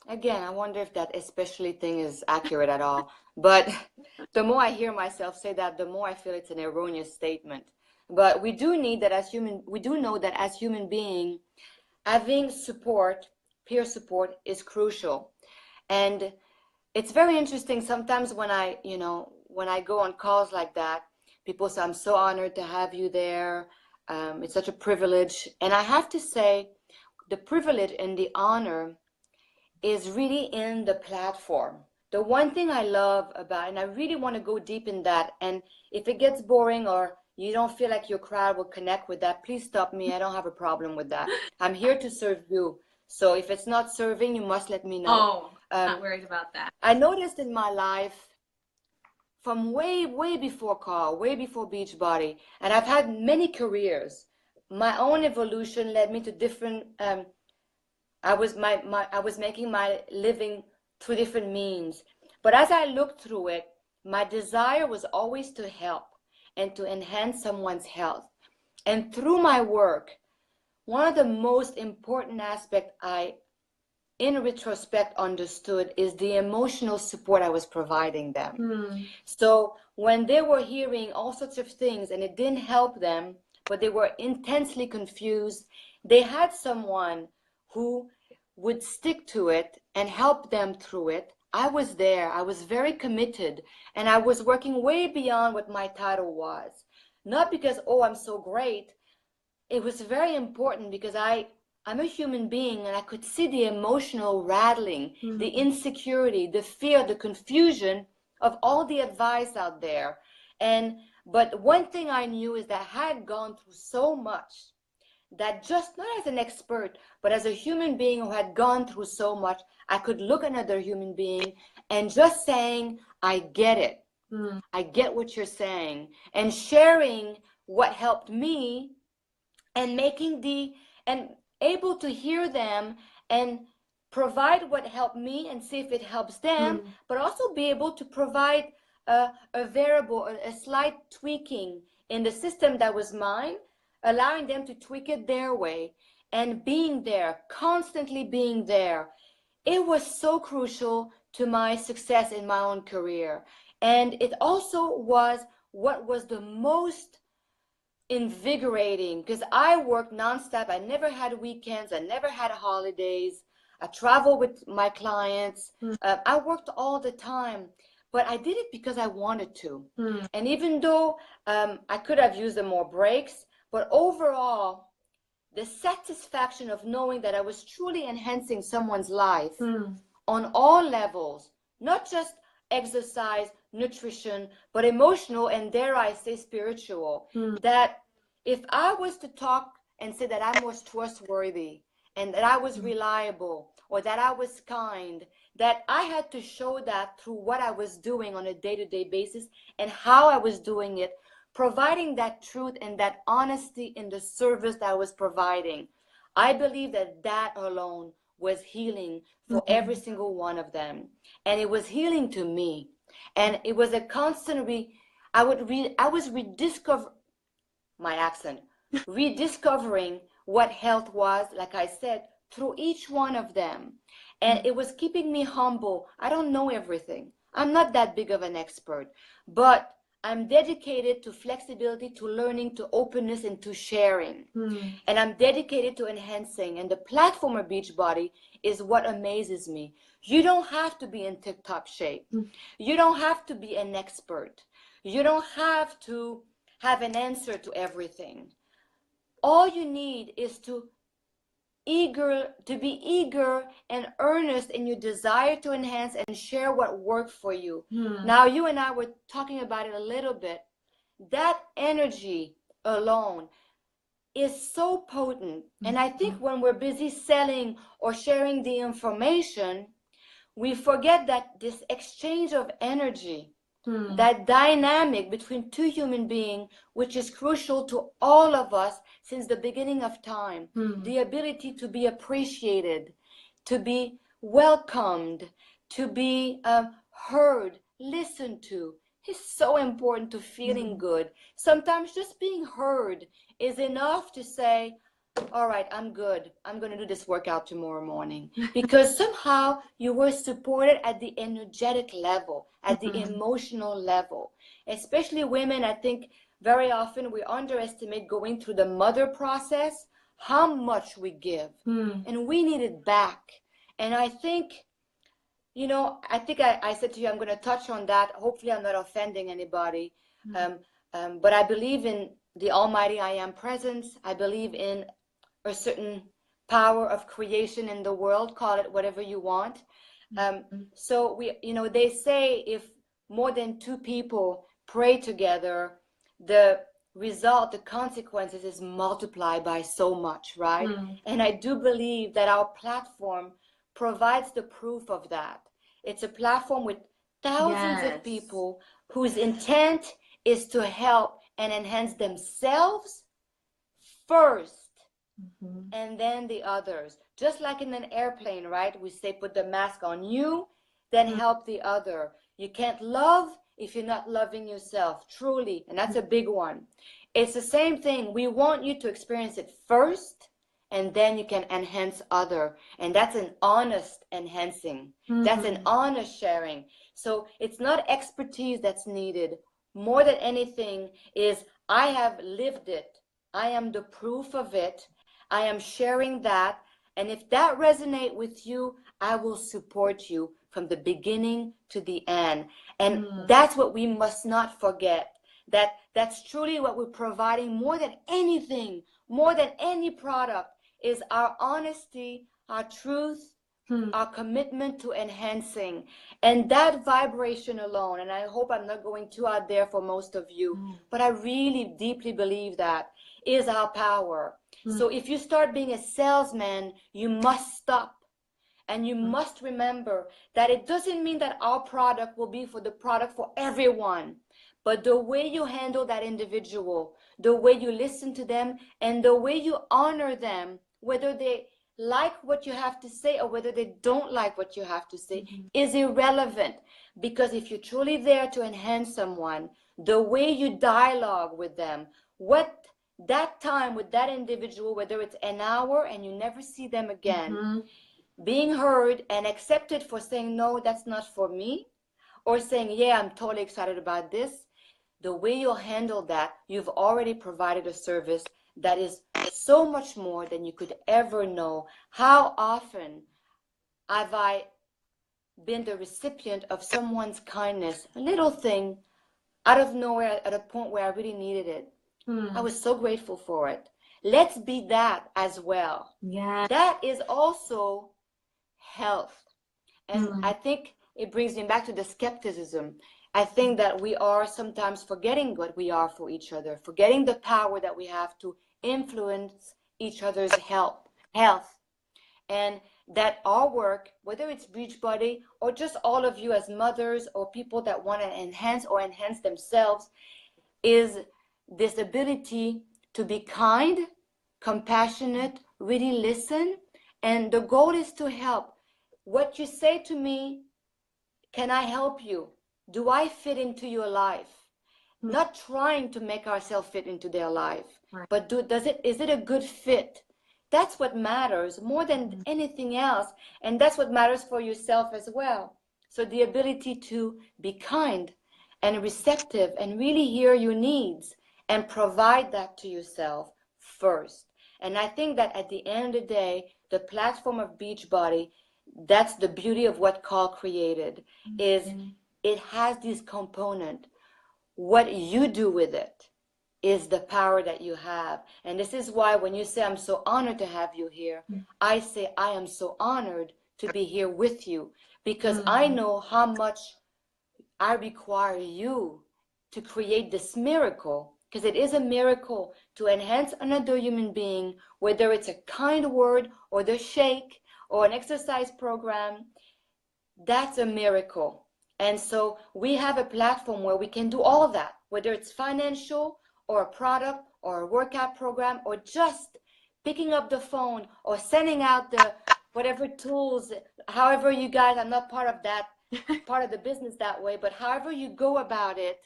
Again, I wonder if that especially thing is accurate at all. But the more I hear myself say that, the more I feel it's an erroneous statement. But we do need that as we do know that as human beings, having support, peer support is crucial. And it's very interesting sometimes when I go on calls like that, people say, I'm so honored to have you there. It's such a privilege. And I have to say, the privilege and the honor is really in the platform. The one thing I love about, and I really want to go deep in that, and if it gets boring or you don't feel like your crowd will connect with that, please stop me. I don't have a problem with that. I'm here to serve you. So if it's not serving, you must let me know. Oh, not worried about that. I noticed in my life from way before Carl, way before Beachbody, and I've had many careers. My own evolution led me to different, I was making my living through different means. But as I looked through it, my desire was always to help and to enhance someone's health. And through my work, one of the most important aspects I, in retrospect, understood is the emotional support I was providing them. So when they were hearing all sorts of things and it didn't help them, but they were intensely confused, they had someone who would stick to it and help them through it. I was there. I was very committed, and I was working way beyond what my title was. Not because, oh, I'm so great. It was very important because I'm a human being, and I could see the emotional rattling, the insecurity, the fear, the confusion of all the advice out there. But one thing I knew is that I had gone through so much that just not as an expert, but as a human being who had gone through so much, I could look at another human being and just saying, I get it. I get what you're saying. And sharing what helped me and and able to hear them and provide what helped me and see if it helps them, but also be able to provide a variable, a slight tweaking in the system that was mine, allowing them to tweak it their way, and being there, constantly being there. It was so crucial to my success in my own career. And it also was what was the most invigorating, because I worked nonstop. I never had weekends. I never had holidays. I traveled with my clients. I worked all the time, but I did it because I wanted to. And even though I could have used more breaks, but overall, the satisfaction of knowing that I was truly enhancing someone's life on all levels, not just exercise, nutrition, but emotional, and dare I say spiritual, that if I was to talk and say that I was trustworthy and that I was reliable or that I was kind, that I had to show that through what I was doing on a day-to-day basis and how I was doing it, providing that truth and that honesty in the service that I was providing. I believe that that alone was healing for every single one of them. And it was healing to me. And it was a constant I was rediscovering what health was, like I said, through each one of them. And it was keeping me humble. I don't know everything. I'm not that big of an expert, but I'm dedicated to flexibility, to learning, to openness, and to sharing. And I'm dedicated to enhancing. And the platform of Beachbody is what amazes me. You don't have to be in tip-top shape. You don't have to be an expert. You don't have to have an answer to everything. All you need is to be eager and earnest in your desire to enhance and share what worked for you. Now, you and I were talking about it a little bit. That energy alone is so potent. And I think when we're busy selling or sharing the information, we forget that this exchange of energy, that dynamic between two human beings, which is crucial to all of us since the beginning of time, the ability to be appreciated, to be welcomed, to be heard, listened to, is so important to feeling good. Sometimes just being heard is enough to say, all right, I'm good. I'm going to do this workout tomorrow morning. Because somehow you were supported at the energetic level, at the emotional level. Especially women, I think very often we underestimate going through the mother process, how much we give. And we need it back. And I think, I said to you, I'm going to touch on that. Hopefully I'm not offending anybody. But I believe in the Almighty I Am presence. I believe in a certain power of creation in the world, call it whatever you want. So they say if more than two people pray together, the result, the consequences is multiplied by so much, right? And I do believe that our platform provides the proof of that. It's a platform with thousands of people whose intent is to help and enhance themselves first, and then the others. Just like in an airplane, right? We say put the mask on you, then help the other. You can't love if you're not loving yourself, truly. And that's a big one. It's the same thing. We want you to experience it first, and then you can enhance other. And that's an honest enhancing. That's an honest sharing. So it's not expertise that's needed. More than anything is I have lived it. I am the proof of it. I am sharing that. And if that resonates with you, I will support you from the beginning to the end. And that's what we must not forget. That's truly what we're providing more than anything, more than any product, is our honesty, our truth, our commitment to enhancing. And that vibration alone, and I hope I'm not going too out there for most of you, but I really deeply believe that is our power. So if you start being a salesman, you must stop. And you must remember that it doesn't mean that our product will be for the product for everyone, but the way you handle that individual, the way you listen to them, and the way you honor them, whether they like what you have to say or whether they don't like what you have to say, is irrelevant. Because if you're truly there to enhance someone, the way you dialogue with them, what that time with that individual, whether it's an hour and you never see them again, being heard and accepted for saying, no, that's not for me, or saying, yeah, I'm totally excited about this. The way you'll handle that, you've already provided a service that is so much more than you could ever know. How often have I been the recipient of someone's kindness, a little thing, out of nowhere at a point where I really needed it? I was so grateful for it. Let's be that as well. Yeah. That is also health. And I think it brings me back to the skepticism. I think that we are sometimes forgetting what we are for each other, forgetting the power that we have to influence each other's health. And that our work, whether it's Beachbody or just all of you as mothers or people that want to enhance themselves, is this ability to be kind, compassionate, really listen. And the goal is to help. What you say to me, can I help you? Do I fit into your life? Not trying to make ourselves fit into their life, but is it a good fit? That's what matters more than anything else. And that's what matters for yourself as well. So the ability to be kind and receptive and really hear your needs and provide that to yourself first. And I think that at the end of the day, the platform of Beachbody, that's the beauty of what Carl created, is it has this component. What you do with it is the power that you have. And this is why when you say, I'm so honored to have you here, I say, I am so honored to be here with you, because I know how much I require you to create this miracle, because it is a miracle to enhance another human being, whether it's a kind word or the shake or an exercise program. That's a miracle. And so we have a platform where we can do all that, whether it's financial or a product or a workout program or just picking up the phone or sending out the whatever tools, however you guys, I'm not part of that, part of the business that way, but however you go about it,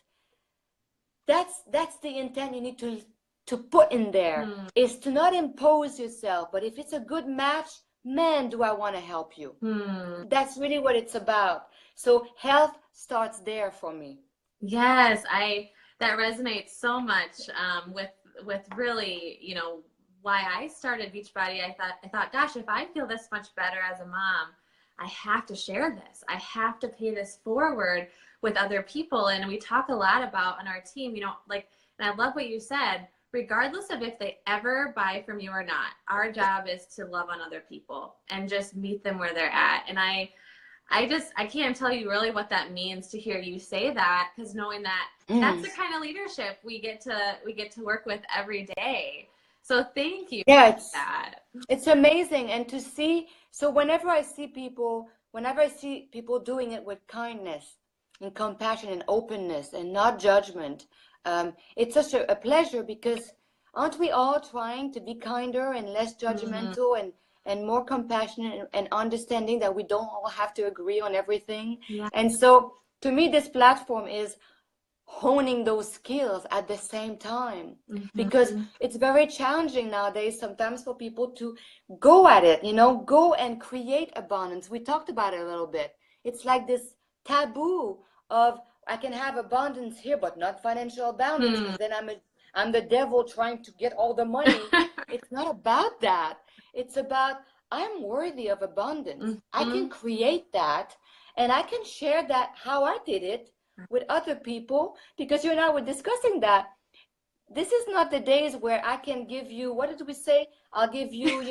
that's the intent you need to put in there, is to not impose yourself, but if it's a good match, man, do I want to help you. That's really what it's about. So health starts there for me. Yes, that resonates so much with really, why I started Beachbody. I thought, gosh, if I feel this much better as a mom, I have to share this. I have to pay this forward with other people. And we talk a lot about on our team, and I love what you said, regardless of if they ever buy from you or not, our job is to love on other people and just meet them where they're at. And I can't tell you really what that means to hear you say that, because knowing that that's the kind of leadership we get to work with every day. So thank you for that. It's amazing. And to see, so whenever I see people doing it with kindness and compassion and openness and not judgment, it's such a pleasure, because aren't we all trying to be kinder and less judgmental and more compassionate and understanding that we don't all have to agree on everything? And so to me, this platform is honing those skills at the same time, because it's very challenging nowadays sometimes for people to go at it, go and create abundance. We talked about it a little bit. It's like this taboo of, I can have abundance here, but not financial abundance, because then I'm the devil trying to get all the money. It's not about that. It's about, I'm worthy of abundance. I can create that, and I can share that, how I did it, with other people, because you and I were discussing that. This is not the days where I can give you, what did we say? I'll give you,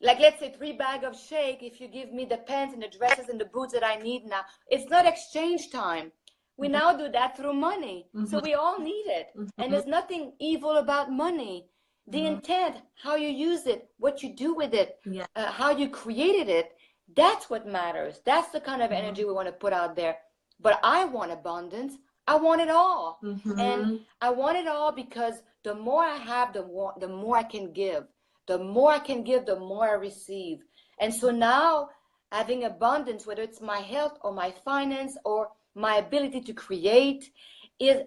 like, let's say 3 bags of shake if you give me the pants and the dresses and the boots that I need now. It's not exchange time. We now do that through money. So we all need it. And there's nothing evil about money. The intent, how you use it, what you do with it, how you created it, that's what matters. That's the kind of energy we want to put out there. But I want abundance. I want it all. And I want it all because the more I have, the more I can give. The more I can give, the more I receive. And so now, having abundance, whether it's my health or my finance or my ability to create, is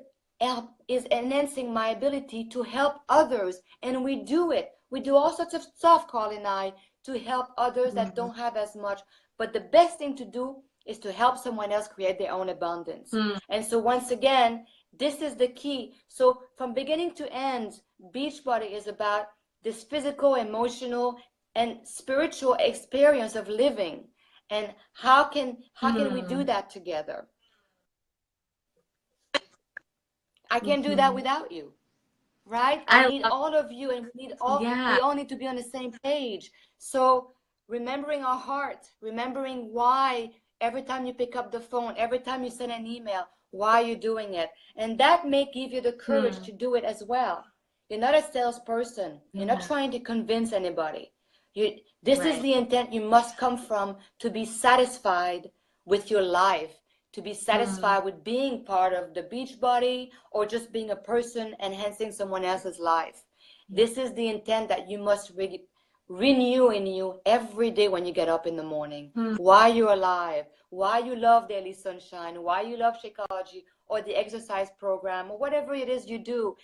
is enhancing my ability to help others. And we do it. We do all sorts of stuff, Carl and I, to help others that don't have as much. But the best thing to do is to help someone else create their own abundance. And so once again, this is the key. So from beginning to end, Beachbody is about this physical, emotional, and spiritual experience of living. And how can we do that together? I can't do that without you, right? I need all of you, and we all need to be on the same page. So remembering our heart, remembering why every time you pick up the phone, every time you send an email, why you're doing it. And that may give you the courage to do it as well. You're not a salesperson. You're not trying to convince anybody. This is the intent you must come from, to be satisfied with your life, to be satisfied with being part of the Beachbody, or just being a person enhancing someone else's life. This is the intent that you must renew in you every day when you get up in the morning. Why you're alive, why you love Daily Sunshine, why you love Shakeology or the exercise program or whatever it is you do.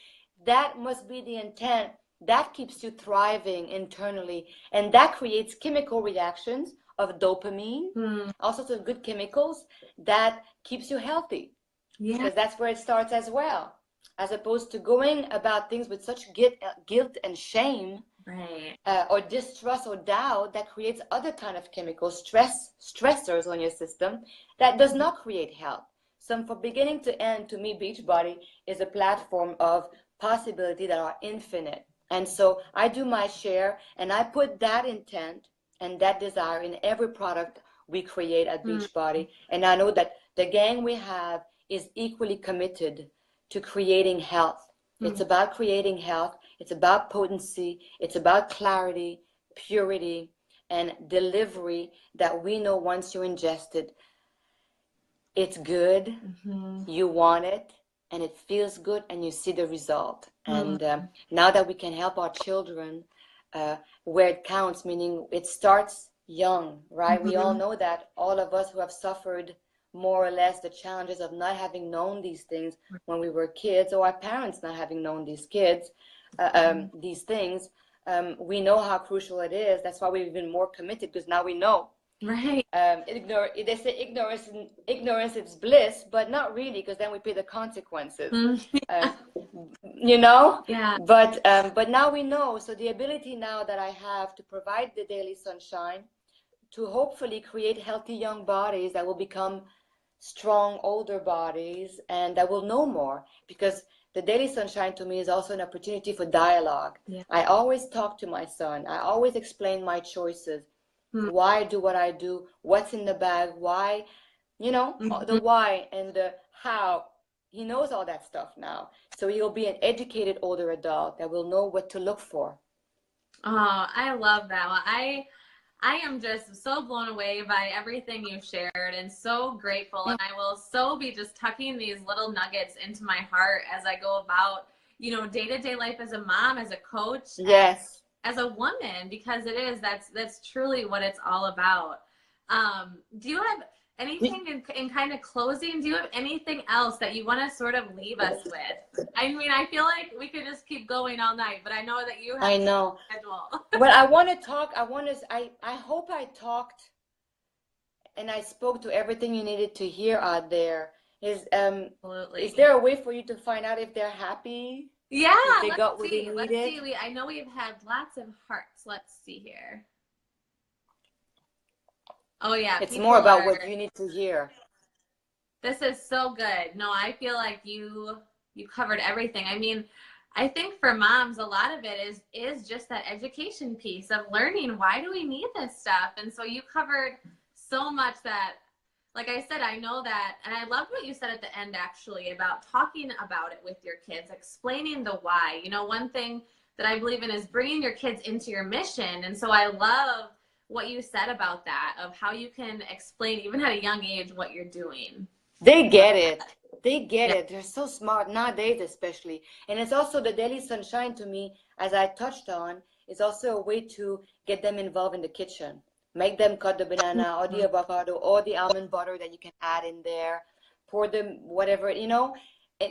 That must be the intent. That keeps you thriving internally, and that creates chemical reactions of dopamine, all sorts of good chemicals that keeps you healthy. Because that's where it starts as well, as opposed to going about things with such guilt and shame, or distrust or doubt, that creates other kind of chemicals, stressors on your system, that does not create health. So from beginning to end, to me, Beachbody is a platform of possibility that are infinite. And so I do my share, and I put that intent and that desire in every product we create at Beachbody. And I know that the gang we have is equally committed to creating health. It's about creating health. It's about potency. It's about clarity, purity, and delivery, that we know once you ingest it, it's good, you want it, and it feels good, and you see the result. And now that we can help our children where it counts, meaning it starts young, right? We all know that, all of us who have suffered more or less the challenges of not having known these things when we were kids, or our parents not having known these things, we know how crucial it is. That's why we've been more committed, because now we know. They say ignorance is bliss, but not really, because then we pay the consequences. You know? But now we know. So the ability now that I have to provide the Daily Sunshine, to hopefully create healthy young bodies that will become strong older bodies, and that will know more, because the Daily Sunshine to me is also an opportunity for dialogue. I always talk to my son. I always explain my choices. Why I do what I do, what's in the bag, why, the why and the how. He knows all that stuff now. So he'll be an educated older adult that will know what to look for. Oh, I love that. Well, I am just so blown away by everything you shared, and so grateful. And I will so be just tucking these little nuggets into my heart as I go about, day-to-day life as a mom, as a coach. Yes. As a woman, because that's truly what it's all about. Do you have anything in kind of closing? Do you have anything else that you want to sort of leave us with? I mean, I feel like we could just keep going all night, but I know that you have I know. A schedule. Well, I want to talk. I hope I talked and I spoke to everything you needed to hear out there. Absolutely. Is there a way for you to find out if they're happy? Yeah, they got what they let's needed? see. I know we've had lots of hearts. Let's see here. Oh yeah, it's more about what you need to hear. This is so good. No, I feel like you covered everything. I mean, I think for moms, a lot of it is just that education piece of learning, why do we need this stuff? And so you covered so much that, like I said, I know that, and I loved what you said at the end, actually, about talking about it with your kids, explaining the why. One thing that I believe in is bringing your kids into your mission. And so I love what you said about that, of how you can explain, even at a young age, what you're doing. They get it. They get it. They're so smart nowadays, especially. And it's also the Daily Sunshine, to me, as I touched on, is also a way to get them involved in the kitchen. Make them cut the banana or the avocado or the almond butter that you can add in there. Pour them whatever,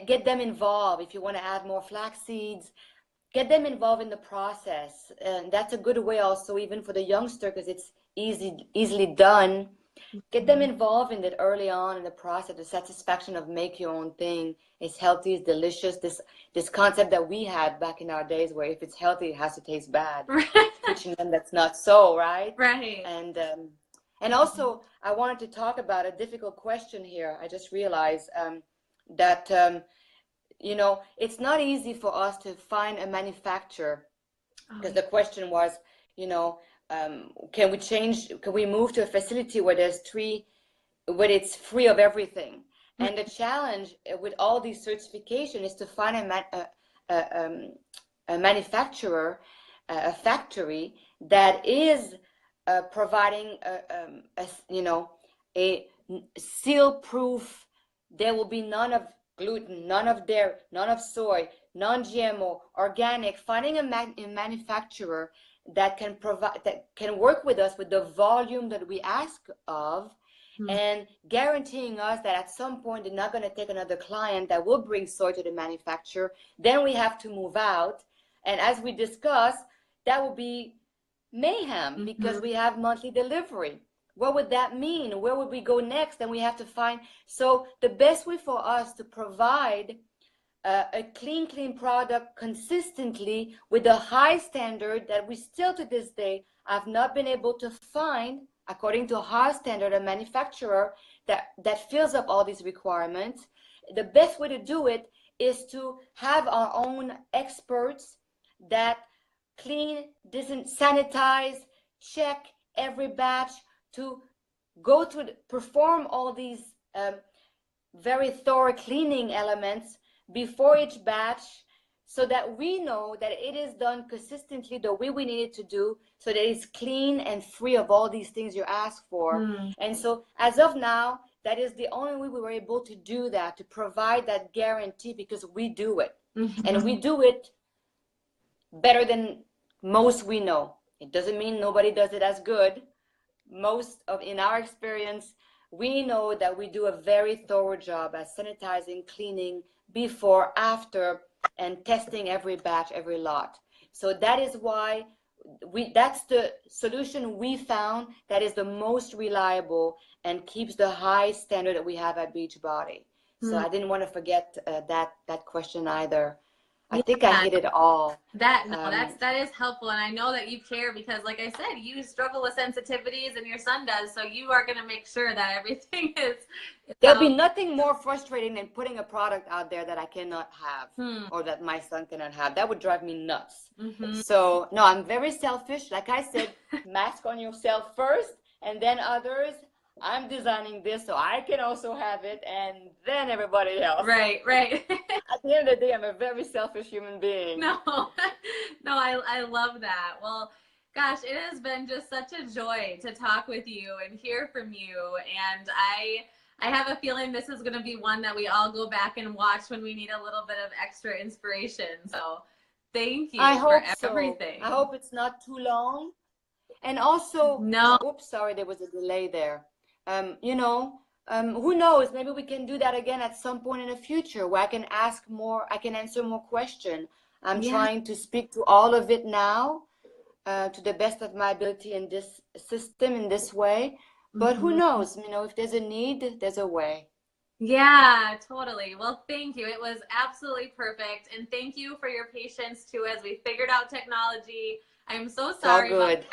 get them involved. If you want to add more flax seeds, get them involved in the process. And that's a good way also, even for the youngster, because it's easily done. Get them involved in it early on in the process. The satisfaction of make your own thing is healthy, it's delicious. This concept that we had back in our days, where if it's healthy, it has to taste bad. Right. Teaching them that's not so, right? Right. And also, I wanted to talk about a difficult question here. I just realized that you know, it's not easy for us to find a manufacturer, because the question was, you know, can we move to a facility where where it's free of everything? And the challenge with all these certifications is to find a manufacturer, a factory that is providing you know, a seal-proof. There will be none of gluten, none of dairy, none of soy, non-GMO, organic. Finding a manufacturer that can provide, that can work with us with the volume that we ask of, and guaranteeing us that at some point they're not going to take another client that will bring soy to the manufacturer. Then we have to move out, and as we discussed, that will be mayhem because we have monthly delivery. What would that mean? Where would we go next? And we have to find. So the best way for us to provide a clean product consistently with a high standard that we still to this day have not been able to find, according to a high standard, a manufacturer that fills up all these requirements. The best way to do it is to have our own experts that clean, sanitize, check every batch, to go to perform all these very thorough cleaning elements before each batch, so that we know that it is done consistently the way we need it to do, so that it's clean and free of all these things you ask for. And so as of now, that is the only way we were able to do that, to provide that guarantee, because we do it. And we do it better than most we know. It doesn't mean nobody does it as good. In our experience, we know that we do a very thorough job at sanitizing, cleaning before, after, and testing every batch, every lot. So that is why that's the solution we found that is the most reliable and keeps the high standard that we have at Beachbody. So I didn't want to forget that question either. I think I hit it all. That is helpful, and I know that you care because, like I said, you struggle with sensitivities, and your son does. So you are going to make sure that everything is. There'll be nothing more frustrating than putting a product out there that I cannot have, or that my son cannot have. That would drive me nuts. So no, I'm very selfish. Like I said, mask on yourself first, and then others. I'm designing this so I can also have it, and then everybody else. Right. At the end of the day, I'm a very selfish human being. No, I love that. Well, gosh, it has been just such a joy to talk with you and hear from you. And I have a feeling this is going to be one that we all go back and watch when we need a little bit of extra inspiration. So thank you for everything. I hope it's not too long. And also, oops, sorry, there was a delay there. You know, who knows, maybe we can do that again at some point in the future, where I can answer more questions. I'm trying to speak to all of it now, to the best of my ability in this system, in this way. But who knows, you know, if there's a need, there's a way. Yeah, totally. Well, thank you. It was absolutely perfect. And thank you for your patience too, as we figured out technology. I'm so sorry. It's all good.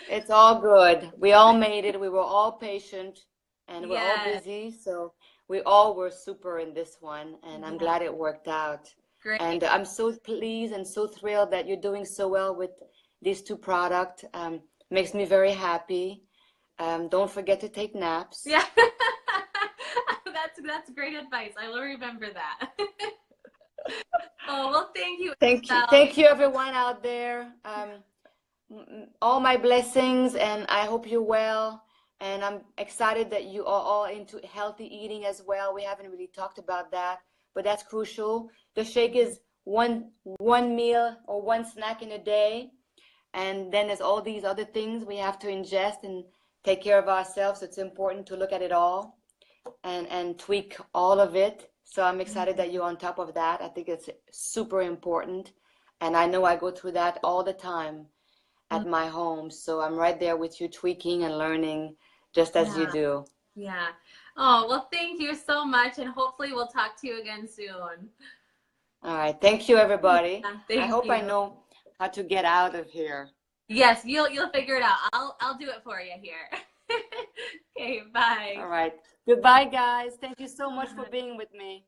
It's all good. We all made it. We were all patient, and we're all busy. So we all were super in this one, and I'm glad it worked out. Great. And I'm so pleased and so thrilled that you're doing so well with these two products. Makes me very happy. Don't forget to take naps. Yeah, that's great advice. I will remember that. Oh, well, thank you. Thank you, everyone out there. All my blessings, and I hope you're well. And I'm excited that you are all into healthy eating as well. We haven't really talked about that, but that's crucial. The shake is one meal or one snack in a day, and then there's all these other things we have to ingest and take care of ourselves. It's important to look at it all and tweak all of it So I'm excited that you're on top of that. I think it's super important. And I know I go through that all the time Mm, at my home. So I'm right there with you, tweaking and learning just as you yeah, do. yeah. Oh, well, thank you so much, and hopefully we'll talk to you again soon. All right. Thank you, everybody. Yeah, I thank hope I you. know how to get out of here. Yes, you'll figure it out. I'll do it for you here. Okay, bye. All right. Goodbye, guys. Thank you so much for being with me.